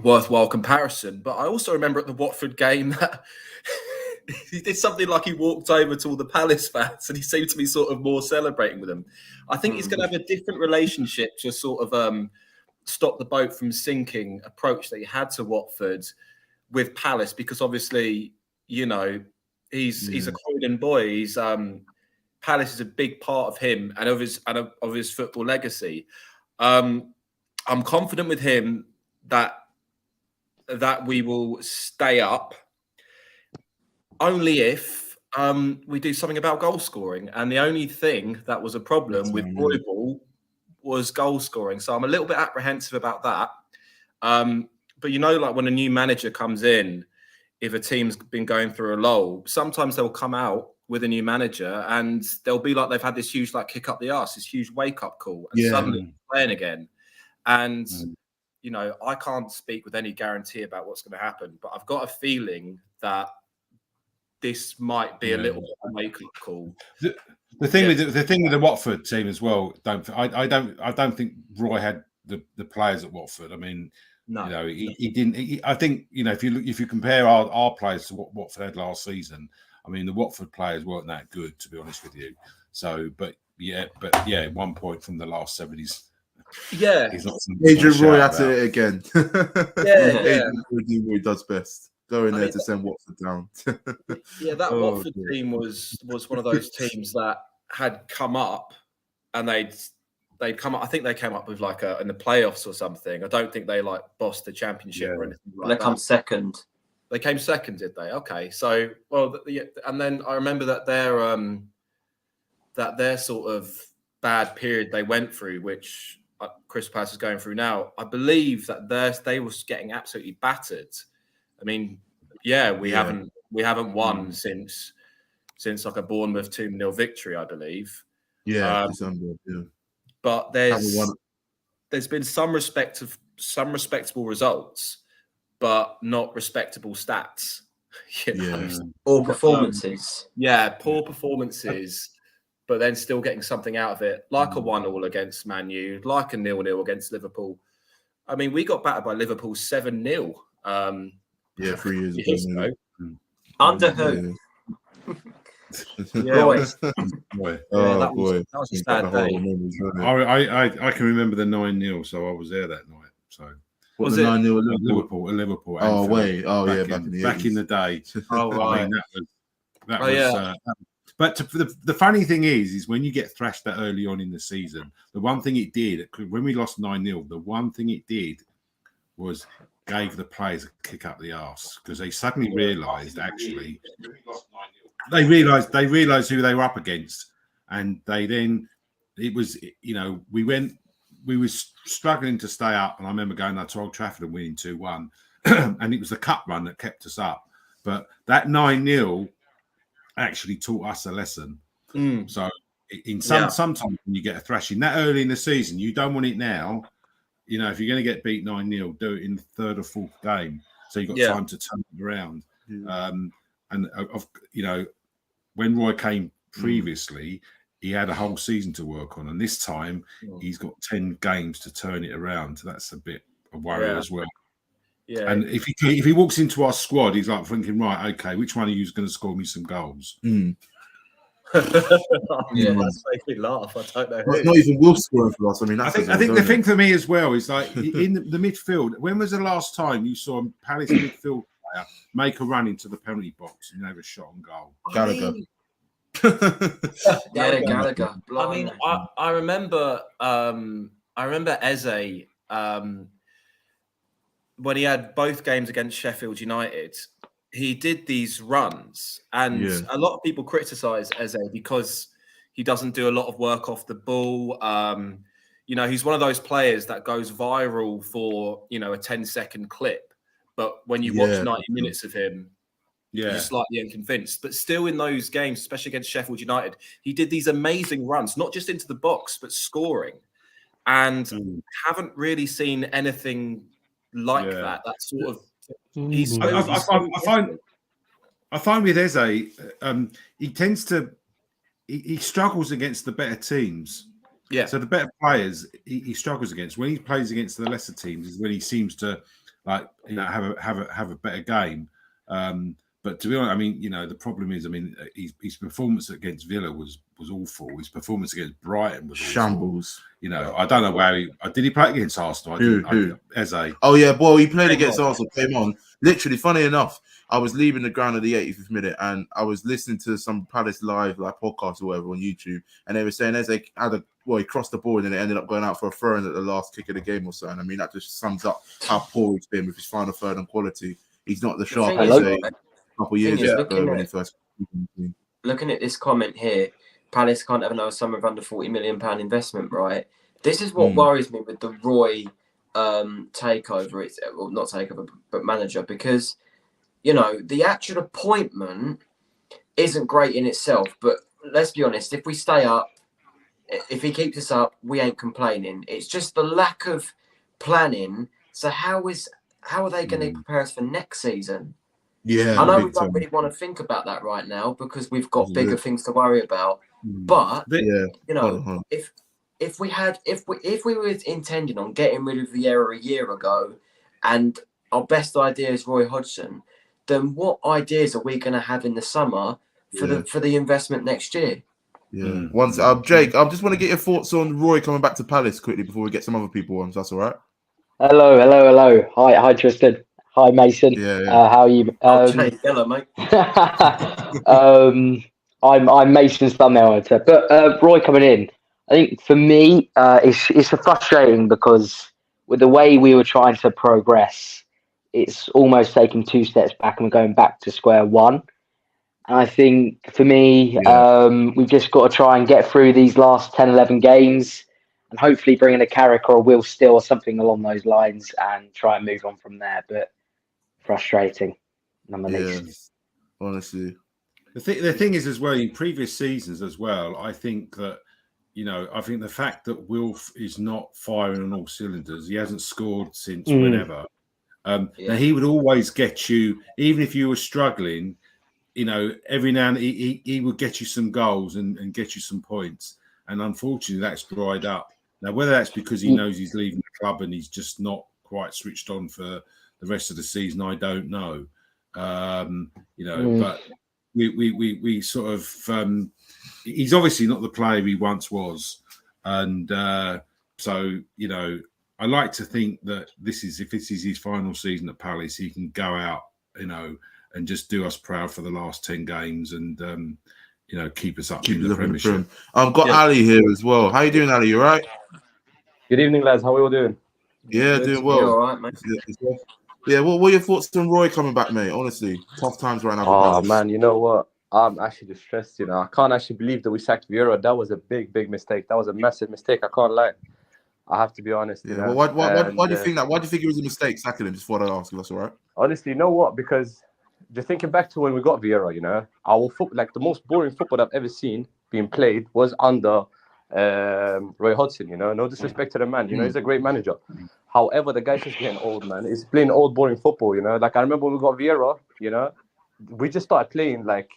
worthwhile comparison. But I also remember at the Watford game that. He did something like he walked over to all the Palace fans and he seemed to be sort of more celebrating with them. I think he's going to have a different relationship to sort of stop the boat from sinking approach that he had to Watford with Palace, because obviously, he's a Croydon boy. He's Palace is a big part of him and of his football legacy. I'm confident with him that we will stay up. Only if we do something about goal scoring. And the only thing that was a problem with Roy Ball was goal scoring. So I'm a little bit apprehensive about that. But like when a new manager comes in, if a team's been going through a lull, sometimes they'll come out with a new manager and they'll be like they've had this huge kick up the arse, this huge wake-up call, and suddenly playing again. And, I can't speak with any guarantee about what's going to happen, but I've got a feeling that this might be a little bit of a wake-up call. The thing with the Watford team as well. I don't think Roy had the players at Watford. I mean, no, he didn't. I think if you compare our players to what Watford had last season, I mean the Watford players weren't that good, to be honest with you. So, but 1 point from the last 70s. Yeah, Adrian Roy at it again. Adrian Roy does best. Going there to send Watford down. That Watford team was one of those teams that had come up and they'd they'd come up. I think they came up with like in the playoffs or something. I don't think they like bossed the championship or anything like that. They come second. They came second, did they? Okay, so and then I remember that their sort of bad period they went through, which Crystal Palace is going through now. I believe that they was getting absolutely battered. I mean, we haven't won since like a Bournemouth 2-0 victory, I believe. Yeah, December. Yeah. But there's been some respectable results, but not respectable stats. Or performances. Poor performances, but then still getting something out of it, like a 1-1 against Man U, like a 0-0 against Liverpool. I mean, we got battered by Liverpool 7-0. 3 years ago. Under who? That was a sad day. I can remember the 9-0, so I was there that night. So was it 9-0 Liverpool? Oh wait, back in the day. Oh right, that was. But the funny thing is when you get thrashed that early on in the season, the one thing it did when we lost 9-0, the one thing it did was gave the players a kick up the arse because they suddenly realised actually. They realised who they were up against, and we were struggling to stay up. And I remember going to Old Trafford and winning 2-1, and it was the cup run that kept us up. But that 9-0 actually taught us a lesson. So sometimes when you get a thrashing that early in the season, you don't want it now. You know, if you're going to get beat 9-0, do it in the third or fourth game, so you've got time to turn it around. And when Roy came previously, he had a whole season to work on, and this time he's got 10 games to turn it around. That's a bit of worry as well. Yeah. And if he walks into our squad, he's like thinking, right, okay, which one of you is going to score me some goals? That's making me laugh. I don't know. Not even Wolves scoring for us. I mean, I think the thing for me as well is like in the midfield. When was the last time you saw a Palace midfield player make a run into the penalty box and have a shot on goal? Gallagher. Gallagher. I mean, I remember Eze when he had both games against Sheffield United. He did these runs, and a lot of people criticize Eze because he doesn't do a lot of work off the ball. He's one of those players that goes viral for a 10-second clip, but when you watch 90 minutes of him, you're slightly unconvinced. But still, in those games, especially against Sheffield United, he did these amazing runs, not just into the box but scoring, and haven't really seen anything like that. That sort of. I find with Eze, he tends to he struggles against the better teams. Yeah. So the better players he struggles against. When he plays against the lesser teams is when he seems to have a better game. But to be honest, I mean, the problem is, I mean, his performance against Villa was awful. His performance against Brighton was shambles. Awful. I don't know where did he play against Arsenal? Who? Eze. Oh yeah, boy, he played against Arsenal. Came on. Literally, funny enough, I was leaving the ground at the 85th minute, and I was listening to some Palace live podcast or whatever on YouTube, and they were saying Eze he crossed the ball and then it ended up going out for a throw-in at the last kick of the game or so. And I mean, that just sums up how poor he's been with his final third and quality. He's not the sharp Eze. Couple years ago when he first looking at this comment here, Palace can't have another summer of under £40 million investment, right? This is what worries me with the Roy takeover. It's not takeover, but manager, because the actual appointment isn't great in itself. But let's be honest, if we stay up, if he keeps us up, we ain't complaining. It's just the lack of planning. So how are they going to prepare us for next season? Yeah, I know we don't really want to think about that right now because we've got bigger things to worry about. But if we were intending on getting rid of Vieira a year ago, and our best idea is Roy Hodgson, then what ideas are we going to have in the summer for the investment next year? Yeah. Once, Jake, I just want to get your thoughts on Roy coming back to Palace quickly before we get some other people on. So that's all right. Hello. Hi, Tristan. Hi, Mason. How are you? Hello, mate. I'm Mason's thumbnail editor, but Roy coming in. I think for me, it's frustrating because with the way we were trying to progress, it's almost taking 2 steps back and we're going back to square one. And I think for me, we've just got to try and get through these last 10, 11 games and hopefully bring in a Carrick or a Will Still or something along those lines and try and move on from there. But frustrating, nonetheless. Yeah, honestly. The thing is as well, in previous seasons as well, I think that, I think the fact that Wilf is not firing on all cylinders, he hasn't scored since whenever. Now he would always get you, even if you were struggling, every now and then he would get you some goals and get you some points. And unfortunately, that's dried up. Now, whether that's because he knows he's leaving the club and he's just not quite switched on for the rest of the season, I don't know. But we sort of he's obviously not the player he once was, and so I like to think that if this is his final season at Palace, he can go out and just do us proud for the last 10 games and keep us up in the Premiership. I've got Ali here as well. How you doing, Ali? You all right? Good evening, lads. How are you all doing? Yeah, Good. doing well. You all right, mate? Yeah, what are your thoughts on Roy coming back, mate? Honestly, tough times right now. Oh, man, you know what? I'm actually distressed, I can't actually believe that we sacked Vieira. That was a big, big mistake. That was a massive mistake. I can't lie. I have to be honest. Yeah, well, why do you think that? Why do you think it was a mistake sacking him? Just thought I'd ask if that's all right. Honestly, you know what? Because just thinking back to when we got Vieira, our football, like the most boring football I've ever seen being played was under Roy Hodgson, no disrespect to the man, he's a great manager. However, the guy's just getting old, man. He's playing old, boring football, Like I remember when we got Vieira, we just started playing like,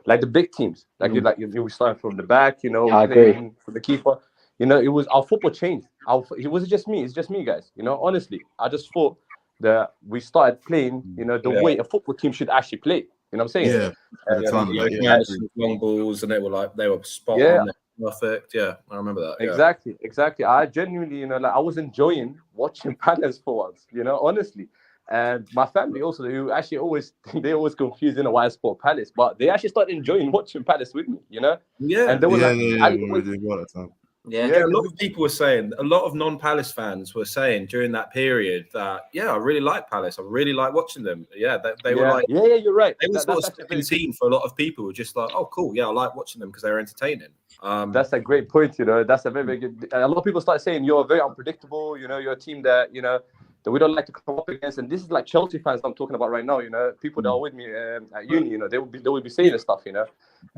like the big teams. We started from the back, playing for the keeper. It was our football changed. It wasn't just me. It's just me, guys. Honestly, I just thought that we started playing, the way a football team should actually play. You know what I'm saying? Yeah. Long balls, and they were spot on. Perfect. Yeah, I remember that. Yeah. Exactly. I genuinely, I was enjoying watching Palace for once, honestly. And my family also, who actually always confuse why I support Palace, but they actually started enjoying watching Palace with me, Yeah. And they were a lot of people were saying, a lot of non-Palace fans were saying during that period that, I really like Palace. I really like watching them. Yeah, they were like, you're right. They were sort of second team for a lot of people. Just like, oh, cool. Yeah, I like watching them because they're entertaining. That's a great point. That's a very, very good. A lot of people start saying you're very unpredictable. You're a team that that we don't like to come up against. And this is like Chelsea fans I'm talking about right now. People that are with me at uni. They would be saying this stuff.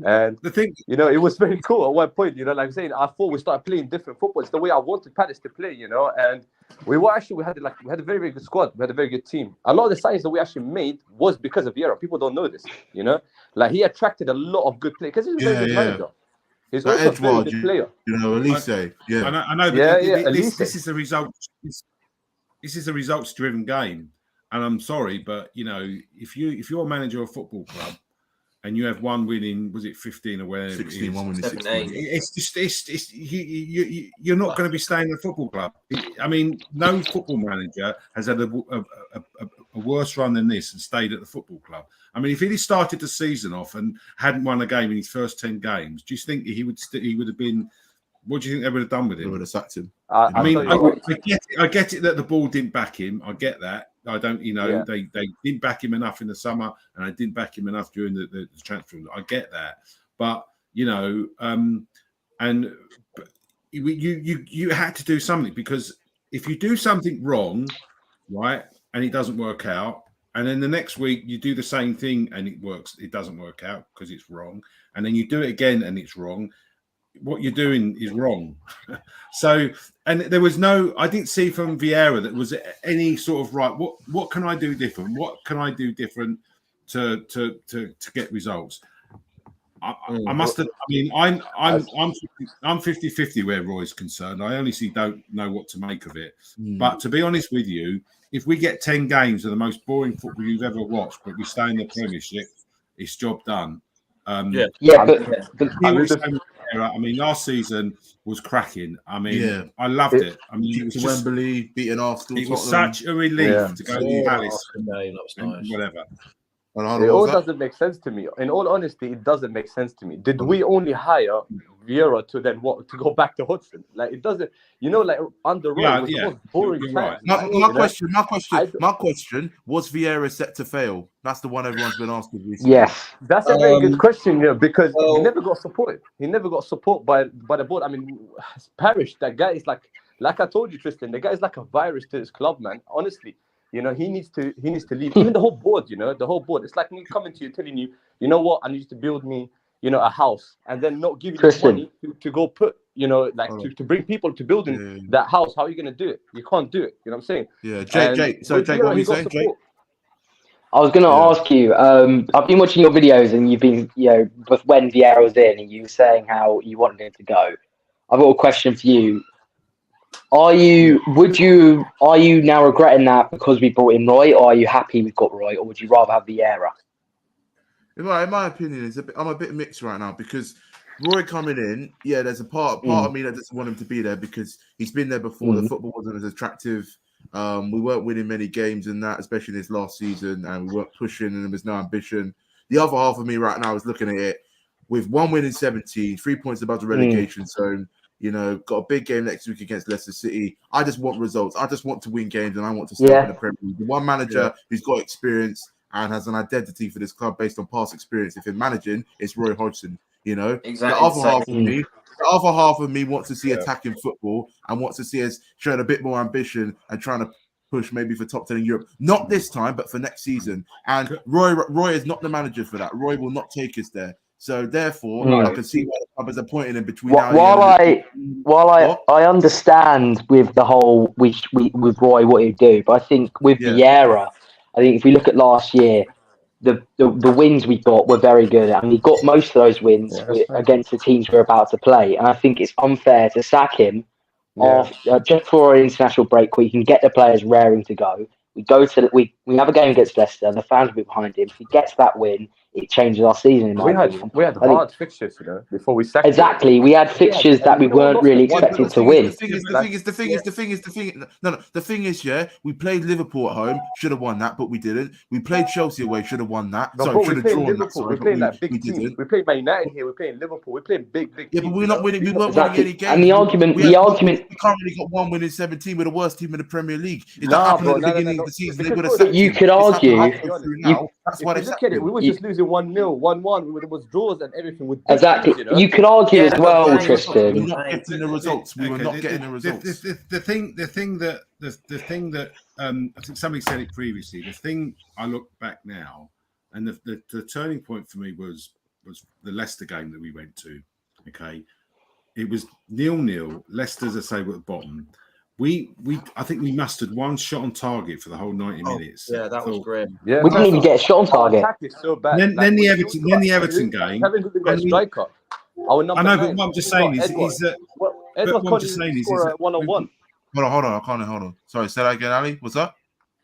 And the thing, it was very cool at one point. Like I'm saying, I thought we started playing different football. It's the way I wanted Palace to play. And we had a very, very good squad. We had a very good team. A lot of the signings that we actually made was because of Vieira. People don't know this. Like he attracted a lot of good players because he's a very good manager. He's also a very good player. Elise. I know. But this is the result. This is a results-driven game, and I'm sorry, but if you're a manager of a football club and you have one win in, was it 15 or where? 16, one win in 16. It's you're not going to be staying in the football club. I mean, no football manager has had a worse run than this and stayed at the football club. I mean, if he started the season off and hadn't won a game in his first 10 games, do you think he would have been? What do you think they would have done with him? They would have sacked him. I get it that the ball didn't back him. I get that. I don't, they didn't back him enough in the summer, and they didn't back him enough during the transfer. I get that, but you had to do something, because if you do something wrong, right, and it doesn't work out, and then the next week you do the same thing and it doesn't work out because it's wrong, and then you do it again and it's wrong. What you're doing is wrong. So, and there was I didn't see from Vieira that was any sort of what can I do different? What can I do different to get results? I must have, I mean, I'm 50-50 where Roy's concerned. I honestly don't know what to make of it. But to be honest with you, if we get 10 games of the most boring football you've ever watched, but we stay in the Premiership, it's job done. I mean, last season was cracking. I mean, I loved it. I mean, it was just Wembley beating Arsenal. It was such a relief to go to Palace. That was nice. Whatever. It all doesn't make sense to me. In all honesty, it doesn't make sense to me. Did we only hire Vieira to then what to go back to Hodgson? Like it doesn't, like under Roy was the most boring time. My question: was Vieira set to fail? That's the one everyone's been asking recently. Yes, that's a very good question, because he never got support. He never got support by the board. I mean, Parrish, that guy is like I told you, Tristan, the guy is like a virus to his club, man. Honestly. He needs to leave. Even the whole board, the whole board. It's like me coming to you, telling you, you know what, I need you to build me, a house, and then not giving you money to go put, to bring people to building that house. How are you going to do it? You can't do it. You know what I'm saying? Yeah, Jake. So Jake, what are you saying, Jake? I was going to ask you. I've been watching your videos, and you've been, with when Vieira was in, and you were saying how you wanted him to go. I've got a question for you. Are you now regretting that because we brought in Roy, or are you happy we've got Roy, or would you rather have Vieira? In my opinion, I'm a bit mixed right now because Roy coming in, there's a part of me that doesn't want him to be there because he's been there before. The football wasn't as attractive. We weren't winning many games in that, especially this last season, and we weren't pushing, and there was no ambition. The other half of me right now is looking at it with 1 win in 17, 3 points above the relegation zone. Got a big game next week against Leicester City. I just want results. I just want to win games, and I want to start in the Premier League. The one manager who's got experience and has an identity for this club based on past experience, if in managing, it's Roy Hodgson. Exactly. The other half of me wants to see attacking football and wants to see us showing a bit more ambition and trying to push maybe for top 10 in Europe. Not this time, but for next season. And Roy is not the manager for that. Roy will not take us there. So therefore, I can see why the club is appointing him between now and while I understand with the whole with Roy what he'd do, but I think with Vieira, I think if we look at last year, the wins we got were very good, and we got most of those wins against the teams we're about to play. And I think it's unfair to sack him just for an international break where you can get the players raring to go. We have a game against Leicester, the fans will be behind him. If he gets that win, it changes our season. We had hard fixtures, before we sacked exactly. We had fixtures that we weren't really expected to win. The thing is, we played Liverpool at home, should have won that, but we didn't. We played Chelsea away, should have won that. Sorry, should have drawn that. We're playing that big team. We played Man United here. We're playing Liverpool. We're playing big. Yeah, but we're not winning. We weren't winning any games. And the argument, we currently got 1 win in 17. We're the worst team in the Premier League. Is that happened at the beginning of the season? You could argue. That's why they look at it. We were just losing 1-0, 1-1. There was draws and everything. Exactly. You could argue as well, Tristan. We're not getting the results. We were not getting the results. The thing that I think somebody said it previously. The thing I look back now, and the turning point for me was the Leicester game that we went to. Okay, it was 0-0. Leicester's, I say, were at the bottom. I think we mustered one shot on target for the whole 90 minutes. Yeah, that was great. Yeah, we didn't even get a shot on target. So bad. Then the Everton game. Having a good striker. I know, but what I'm just saying is that. Edward can't even score a one-on-one. Hold on. I can't. Hold on. Sorry, say that again, Ali. What's up?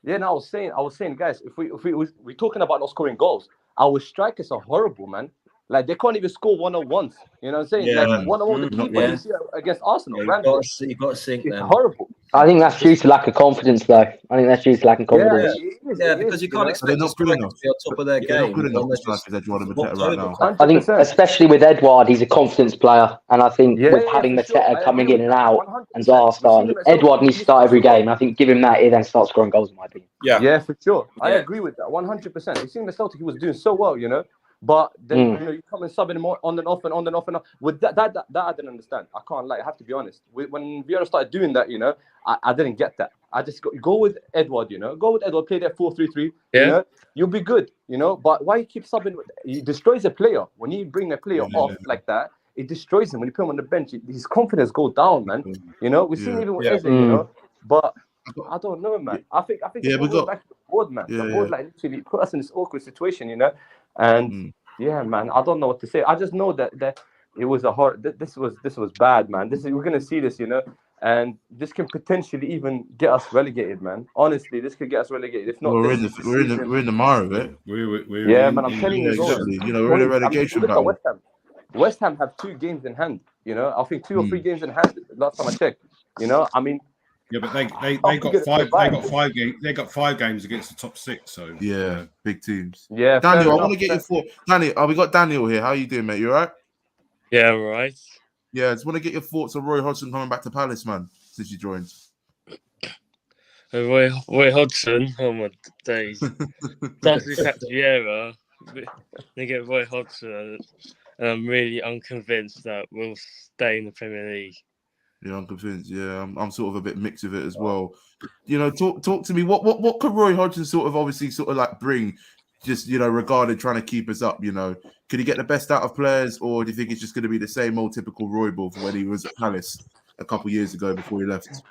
Yeah, no, I was saying, guys, if we're talking about not scoring goals, our strikers are horrible, man. Like they can't even score one-on-ones. You know what I'm saying? Yeah, like one-on-one, the keeper you see against Arsenal. You've got to sink them. It's horrible. I think that's due to lack of confidence, though. I think that's due to lack of confidence. Yeah, because you can't expect the strikers to be on top of their game. I think, especially with Edouard, he's a confidence player, and I think with having Mateta coming in and out and Zaha starting, Edouard needs to start every game. I think give him that, he then starts scoring goals, in my opinion. Yeah, for sure. I agree with that 100%. You see, in the Celtic, he was doing so well, But then you come and subbing him on and off and on and off and off. With that I didn't understand. I can't lie. I have to be honest. When Vieira started doing that, I didn't get that. I just go with Edouard. Go with Edouard. Play that 4-3-3. You'll be good. But why you keep subbing? He destroys a player when you bring a player off like that. It destroys him when you put him on the bench. His confidence goes down, man. We've seen even with Eze, but. I don't know, man. I think we go back to the board, man. The board literally put us in this awkward situation, And man, I don't know what to say. I just know that it was a hard. This was bad, man. We're gonna see this, and this can potentially even get us relegated, man. Honestly, this could get us relegated. If not, we're in the mire of it. Man. I'm telling you, we're in the relegation battle. West Ham have 2 games in hand. I think 2 or 3 games in hand. Last time I checked, I mean. Yeah, but they got five. They got 5 games. They got 5 games against the top 6. So yeah, big teams. Yeah, Daniel, I want to get your thought. Daniel, we got Daniel here. How you doing, mate? You all right? Yeah, right. Yeah, I just want to get your thoughts on Roy Hodgson coming back to Palace, man, since you joined. Roy Hodgson, oh my days. After we sacked Vieira, they get Roy Hodgson, and I'm really unconvinced that we'll stay in the Premier League. Yeah, I'm convinced. Yeah, I'm sort of a bit mixed with it as well. You know, talk to me. What could Roy Hodgson sort of like bring, just regarding trying to keep us up? Could he get the best out of players, or do you think it's just going to be the same old typical Roy ball for when he was at Palace a couple of years ago before he left?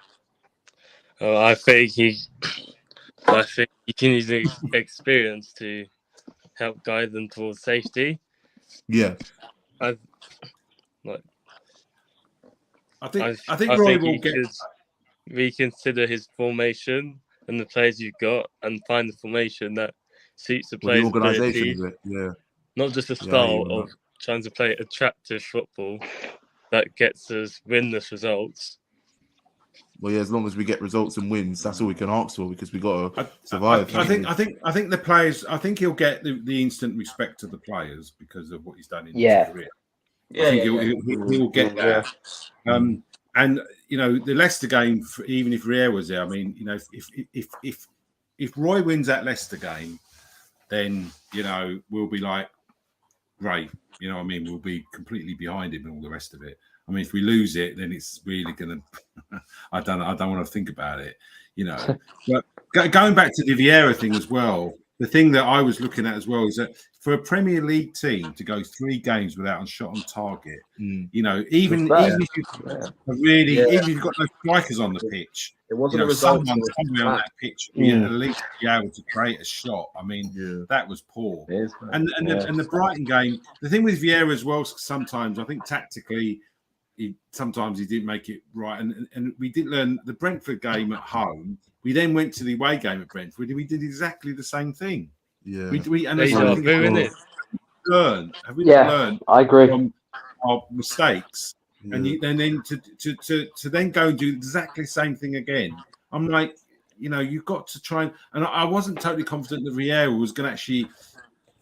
I think he can use the experience to help guide them towards safety. Yeah, I think Roy will should reconsider his formation and the players you've got, and find the formation that suits the players' the organisation of it. Yeah, not just a style of trying to play attractive football that gets us winless results. Well, yeah, as long as we get results and wins, that's all we can ask for, because we got to survive. I think the players. I think he'll get the instant respect of the players because of what he's done in his career. I think he'll get that. And the Leicester game, even if Vieira was there, I mean, if Roy wins that Leicester game, then we'll be like, great. You know what I mean? We'll be completely behind him and all the rest of it. I mean, if we lose it, then it's really going to. I don't want to think about it, But going back to the Vieira thing as well, the thing that I was looking at as well is that for a Premier League team to go 3 games without a shot on target, even if you've got no strikers on the pitch, it wasn't a result. Someone somewhere on that pitch at least be able to create a shot. I mean, that was poor. And the Brighton game, the thing with Vieira as well, sometimes I think tactically. Sometimes he didn't make it right, and we did learn the Brentford game at home. We then went to the away game at Brentford, and we did exactly the same thing. Yeah, Have we learned? I agree from our mistakes, and then to then go and do exactly the same thing again. I'm like, you've got to try and I wasn't totally confident that Vieira was going to actually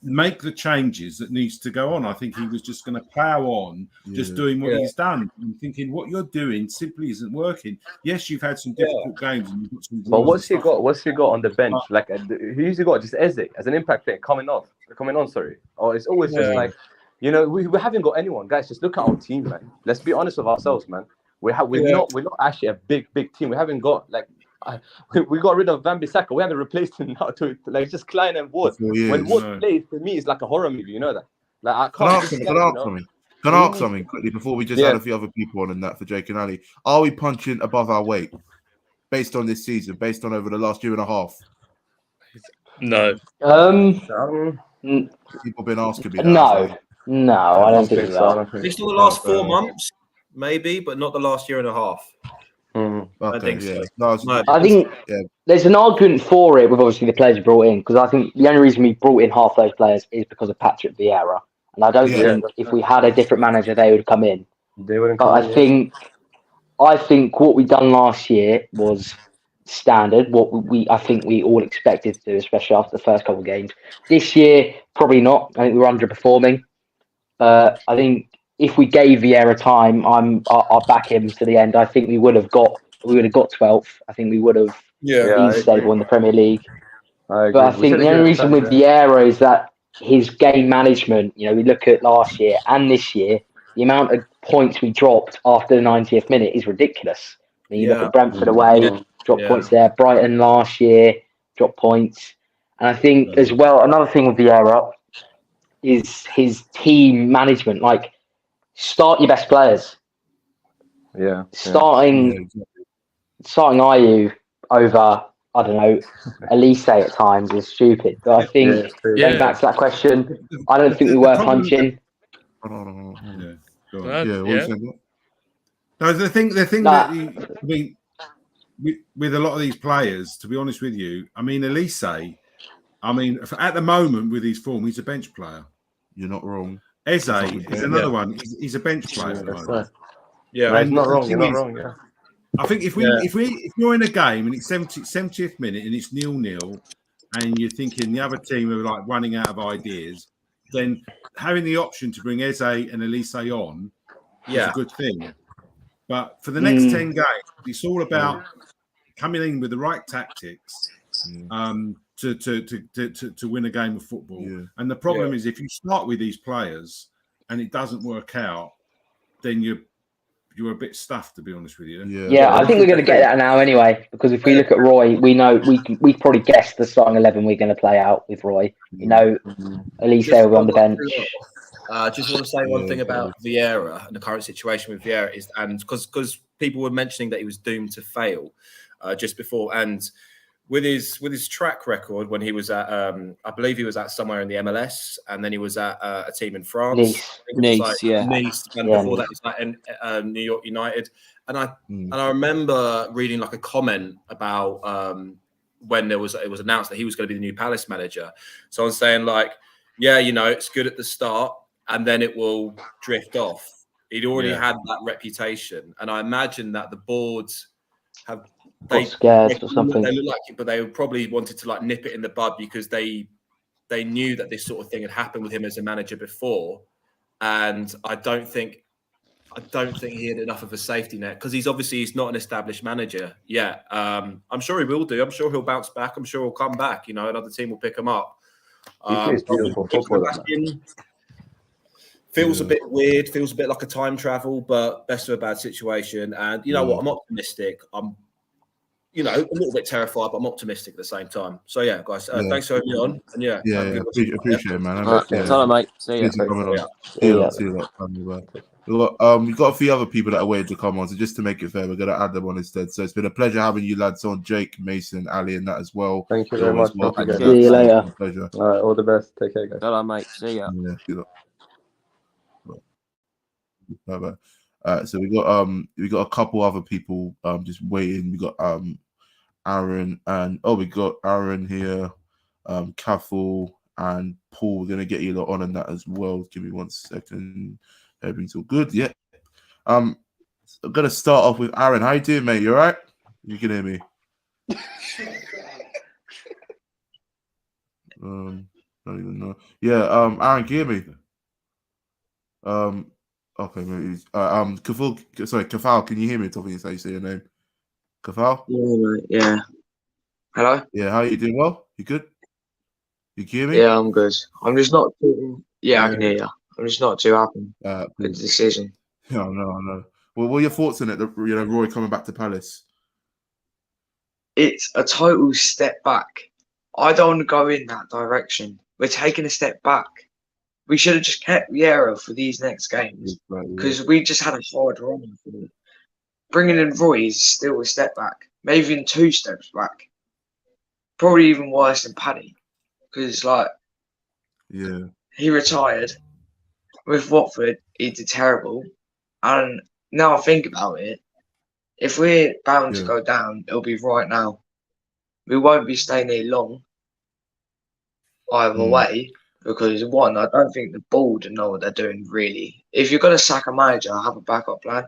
make the changes that needs to go on. I think he was just going to plow on, just doing what he's done, and thinking what you're doing simply isn't working. Yes, you've had some difficult games, and you've got some. But what's he got? What's he got on the bench? Like who's he got? Just Eze as an impact player coming on. Sorry, or it's always just like, we haven't got anyone, guys. Just look at our team, man. Let's be honest with ourselves, man. We're not actually a big team. We haven't got we got rid of Van Bissaka. We haven't replaced him now to just Klein and Ward. When Ward plays, for me, it's like a horror movie. You know that? Like I can't. Can I ask something quickly before we just had a few other people on and that for Jake and Ali? Are we punching above our weight based on this season, based on over the last year and a half? No. People have been asking me that. No, I don't think so. It's not the last 4 months, maybe, but not the last year and a half. I think so. I think there's an argument for it with obviously the players we brought in, because I think the only reason we brought in half those players is because of Patrick Vieira, and I don't think if we had a different manager they would come in. They wouldn't. But I think what we done last year was standard. What I think we all expected to do, especially after the first couple of games. This year, probably not. I think we were underperforming. I think. If we gave Vieira time, I'll back him to the end. I think we would have got 12th. I think we would have been stable in the Premier League. But I think the only reason with Vieira is that his game management. We look at last year and this year, the amount of points we dropped after the 90th minute is ridiculous. I mean, you look at Brentford away, dropped points there. Brighton last year, dropped points. And I think as well, another thing with Vieira is his team management. Like, start your best players. Starting IU over, I don't know, Elise at times is stupid. But I think, going back to that question, I don't think we were punching. No, the thing that I mean, with a lot of these players, to be honest with you, I mean, Elise, at the moment with his form, he's a bench player. You're not wrong. Eze is another one. He's a bench player. He's not wrong. You're not wrong. I think if you're in a game and it's 70th minute and it's 0-0, and you're thinking the other team are like running out of ideas, then having the option to bring Eze and Elise on is a good thing. But for the next 10 games, it's all about coming in with the right tactics to win a game of football. Yeah. And the problem is, if you start with these players and it doesn't work out, then you're a bit stuffed, to be honest with you. Yeah, I think we're going to get that now anyway, because if we look at Roy, we know we probably guessed the starting 11 we're going to play out with Roy. You know, Elise will be on the bench. Just want to say one thing about Vieira and the current situation with Vieira is, and because people were mentioning that he was doomed to fail just before, and with his track record when he was at, I believe he was at somewhere in the MLS, and then he was at a team in France, Nice, Nice, and before that he was at New York United, and I remember reading like a comment about when it was announced that he was going to be the new Palace manager. So I'm saying like, yeah, you know, it's good at the start, and then it will drift off. He'd already had that reputation, and I imagine that the boards have. They scared or something. They look like it, but they probably wanted to like nip it in the bud because they knew that this sort of thing had happened with him as a manager before, and I don't think he had enough of a safety net because he's not an established manager yet. I'm sure he will do. I'm sure he'll bounce back. I'm sure he'll come back. You know, another team will pick him up. He plays beautiful football. Feels a bit weird. Feels a bit like a time travel, but best of a bad situation. And you know what? I'm optimistic. I'm a little bit terrified, but I'm optimistic at the same time. So yeah, guys, thanks for having me on. And appreciate it, man. Tell mate. See you. See you we've got a few other people that are waiting to come on, so just to make it fair, we're gonna add them on instead. So it's been a pleasure having you lads on, Jake, Mason, Ali, and that as well. Thank you very much. See you later. Pleasure. All right, all the best. Take care, guys. Hello, mate. See ya. Bye-bye. So we got a couple other people just waiting. We got Aaron and we got Aaron here, Caffel and Paul. We're gonna get you lot on that as well. Give me 1 second. Everything's all good. Yeah. I'm gonna start off with Aaron. How you doing, mate? You all right? You can hear me. Don't even know. Yeah. Aaron, can you hear me? Okay, maybe. Kafal, can you hear me? Talking, how you say your name? Kafal? Yeah, mate. Yeah. Hello? Yeah, how you doing? Well? You good? You can hear me? Yeah, I'm good. I'm just not too... Yeah, I can hear you. I'm just not too happy with the decision. Yeah, I know. Well, what are your thoughts on it, Roy coming back to Palace? It's a total step back. I don't want to go in that direction. We're taking a step back. We should have just kept Vieira for these next games because we just had a hard run for it. Bringing in Roy is still a step back, maybe even 2 steps back. Probably even worse than Paddy because, he retired with Watford. He did terrible, and now I think about it, if we're bound to go down, it'll be right now. We won't be staying here long either way. Because one, I don't think the board know what they're doing really. If you're going to sack a manager, have a backup plan.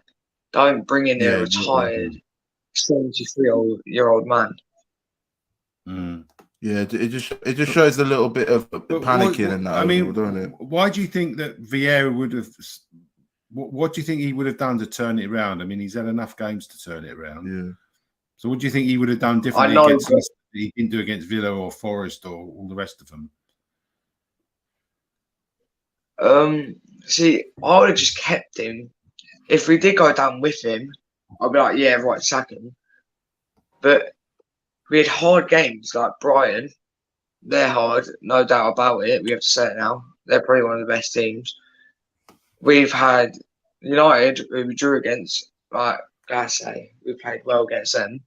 Don't bring in a retired 73-year-old man. Yeah, it just shows a little bit of panicking and that. I mean, doing it. Why do you think that Vieira would have? What do you think he would have done to turn it around? I mean, he's had enough games to turn it around. Yeah. So, what do you think he would have done differently against Leicester that he didn't do against Villa or Forest or all the rest of them? See, I would have just kept him. If we did go down with him, I'd be like, yeah, right, sack him. But we had hard games like Brighton. They're hard, no doubt about it. We have to say it now. They're probably one of the best teams. We've had United, who we drew against, like I say, we played well against them.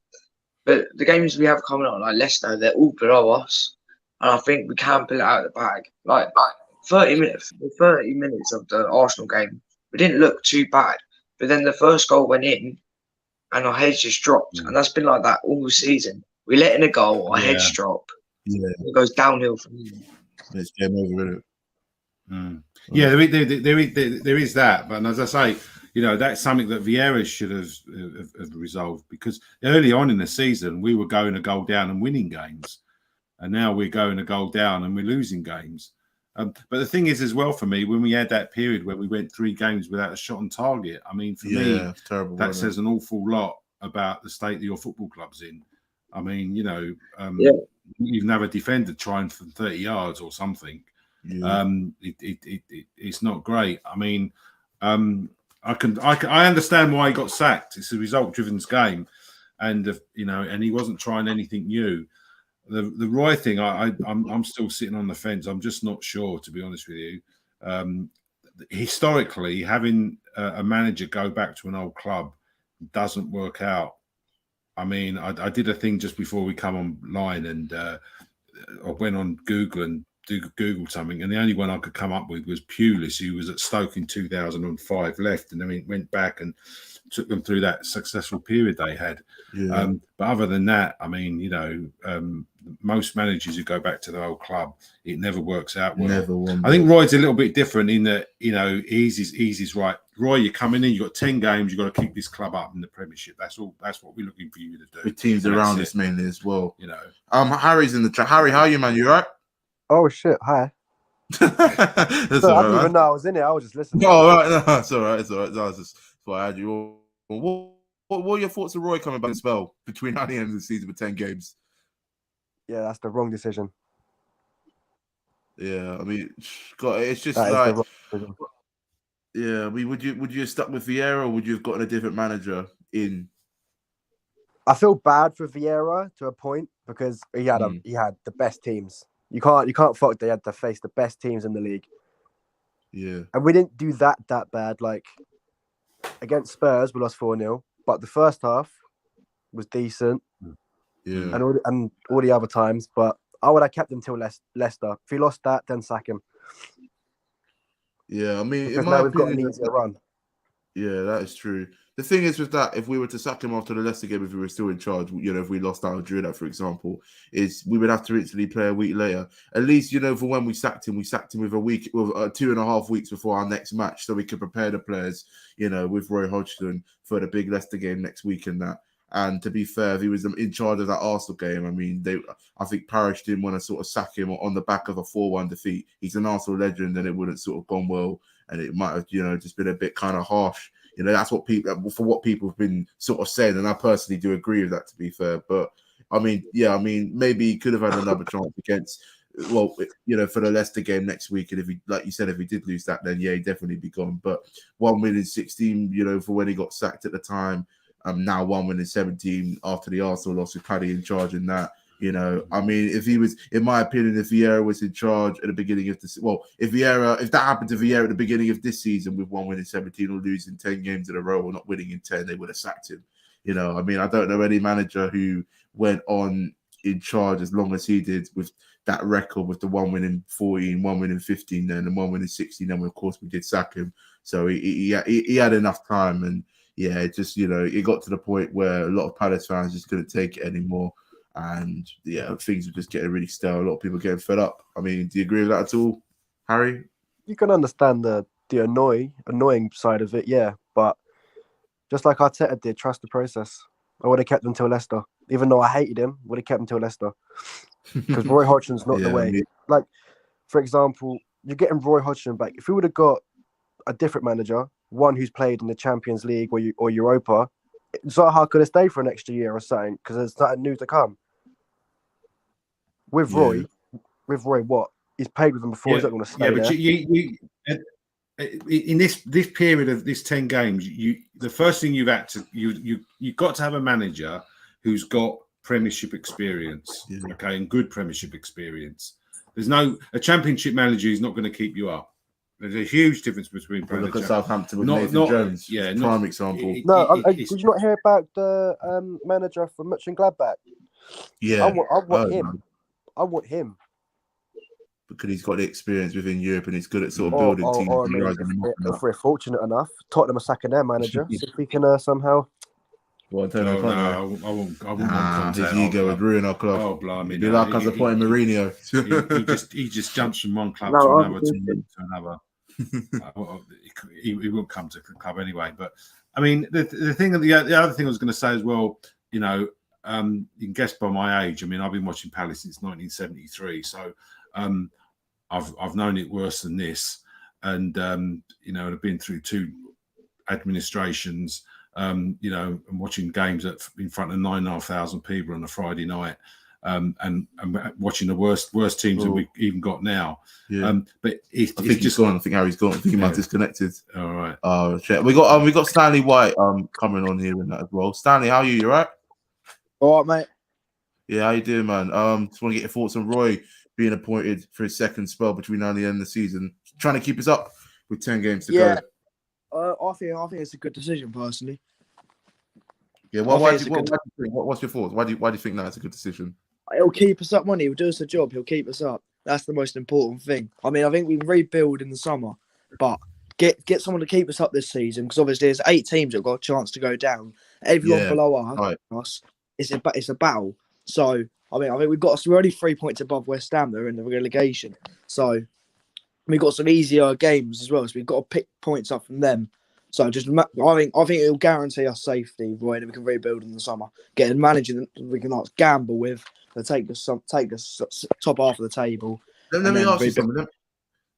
But the games we have coming on, like Leicester, they're all below us. And I think we can pull it out of the bag. Like 30 minutes of the Arsenal game, we didn't look too bad. But then the first goal went in and our heads just dropped. And that's been like that all season. We let in a goal, our heads drop. Yeah. It goes downhill from there. It's game over, isn't it? Yeah, there is that. But as I say, that's something that Vieira should have resolved, because early on in the season we were going a goal down and winning games, and now we're going a goal down and we're losing games. But the thing is, as well, for me, when we had that period where we went 3 games without a shot on target, I mean, for me, terrible, that says an awful lot about the state that your football club's in. I mean, you even have a defender trying from 30 yards or something. It's not great. I mean, I understand why he got sacked. It's a result-driven game, and and he wasn't trying anything new. The Roy thing, I'm still sitting on the fence. I'm just not sure, to be honest with you. Historically, having a manager go back to an old club doesn't work out. I mean, I did a thing just before we come online, and I went on Google and Googled something, and the only one I could come up with was Pulis, who was at Stoke in 2005, left, and then went back and took them through that successful period they had. But other than that, I mean, most managers who go back to their old club, it never works out well. I think Roy's a little bit different in that, easy's right. Roy, you're coming in, you've got 10 games, you've got to keep this club up in the Premiership. That's all. That's what we're looking for you to do. With teams around us mainly as well. Harry's in the chat. Harry, how are you, man? You all right? Oh shit! Hi. That's So all I right, didn't man. even know I was in it. I was just listening. No, all right. No, it's all right. It's all right. No, it's just why I had you. What are your thoughts of Roy coming back to spell between now and the end of the season with 10 games? Yeah, that's the wrong decision. Yeah, I mean, God, it's just That is like, the wrong decision. yeah. I mean, would you have stuck with Vieira, or would you have gotten a different manager in? I feel bad for Vieira to a point because he had the best teams. You can't fault they had to face the best teams in the league. Yeah. And we didn't do that bad. Like against Spurs, we lost 4-0, but the first half was decent. Yeah. And all the other times, but I would have kept him till Leicester. If he lost that, then sack him. Yeah, I mean, Because in my now we've got opinion, an easier run. Yeah, that is true. The thing is with that, if we were to sack him after the Leicester game, if we were still in charge, if we lost out during that, for example, is we would have to instantly play a week later. At least, for when we sacked him with a week, with 2.5 weeks before our next match, so we could prepare the players, with Roy Hodgson for the big Leicester game next week and that. And to be fair, if he was in charge of that Arsenal game, I mean, I think Parish didn't want to sort of sack him on the back of a 4-1 defeat. He's an Arsenal legend, and it wouldn't sort of gone well, and it might have, just been a bit kind of harsh. That's what people have been sort of saying, and I personally do agree with that, to be fair. But I mean, maybe he could have had another chance against, for the Leicester game next week. And if he, like you said, if he did lose that, then he'd definitely be gone. But 1 win in 16, for when he got sacked at the time. Now 1 win in 17 after the Arsenal loss with Paddy in charge in that. I mean, if he was, in my opinion, if Vieira was in charge at the beginning of this, if that happened to Vieira at the beginning of this season with 1 win in 17 or losing 10 games in a row or not winning in 10, they would have sacked him. I mean, I don't know any manager who went on in charge as long as he did with that record, with the 1 win in 14, 1 win in 15, then and 1 win in 16. Then, of course, we did sack him. So he had enough time, and it just it got to the point where a lot of Palace fans just couldn't take it anymore. And things were just getting really stale. A lot of people getting fed up. I mean, do you agree with that at all, Harry? You can understand the annoying side of it, yeah. But just like Arteta did, trust the process. I would have kept him till Leicester. Even though I hated him, would have kept him till Leicester. Because Roy Hodgson's not the way. I mean, like, for example, you're getting Roy Hodgson back. If we would have got a different manager, one who's played in the Champions League or Europa, Zaha could have stayed for an extra year or something, because there's something new to come. With Roy, what? He's played with them before. He's not going to stay there. But in this period of this 10 games, the first thing you've got to have a manager who's got Premiership experience, and good Premiership experience. A Championship manager is not going to keep you up. There's a huge difference between. Look at Southampton with Nathan Jones. Prime example. Did you not hear about the manager from Mönchengladbach? Yeah, I want him. Man. I want him because he's got the experience within Europe and he's good at sort of building teams. If we're fortunate enough, Tottenham are sacking their manager. So if we can somehow. Well, I won't. His ego would ruin our club. Oh, blimey! It'd be like us appointing Mourinho. he just jumps from one club to another. he won't come to the club anyway. But I mean, the other thing I was going to say as well, you know, you can guess by my age. I mean, I've been watching Palace since 1973, so I've known it worse than this, and you know, I've been through 2 administrations, you know, and watching games in front of 9,500 people on a Friday night. And watching the worst teams that we've even got now. Yeah. But I think he's gone. I think Harry's gone. I think he might have disconnected. All right. Oh shit. We got Stanley White coming on here in that as well. Stanley, how are you? You all right? All right, mate. Yeah, how you doing, man? Just want to get your thoughts on Roy being appointed for his second spell between now and the end of the season. Trying to keep us up with 10 games to go. I think it's a good decision personally. Yeah, what's your thoughts? Why do you think that's a good decision? He'll keep us up money. He'll do us a job. He'll keep us up. That's the most important thing. I mean, I think we can rebuild in the summer, but get someone to keep us up this season, because obviously there's 8 teams that have got a chance to go down. Everyone below us, it's a battle. So I think we're only 3 points above West Ham. They're in the relegation. So we've got some easier games as well. So we've got to pick points up from them. So I think it'll guarantee us safety, Roy, that we can rebuild in the summer. Get a manager that we can gamble with to take us top half of the table. Let me ask you something.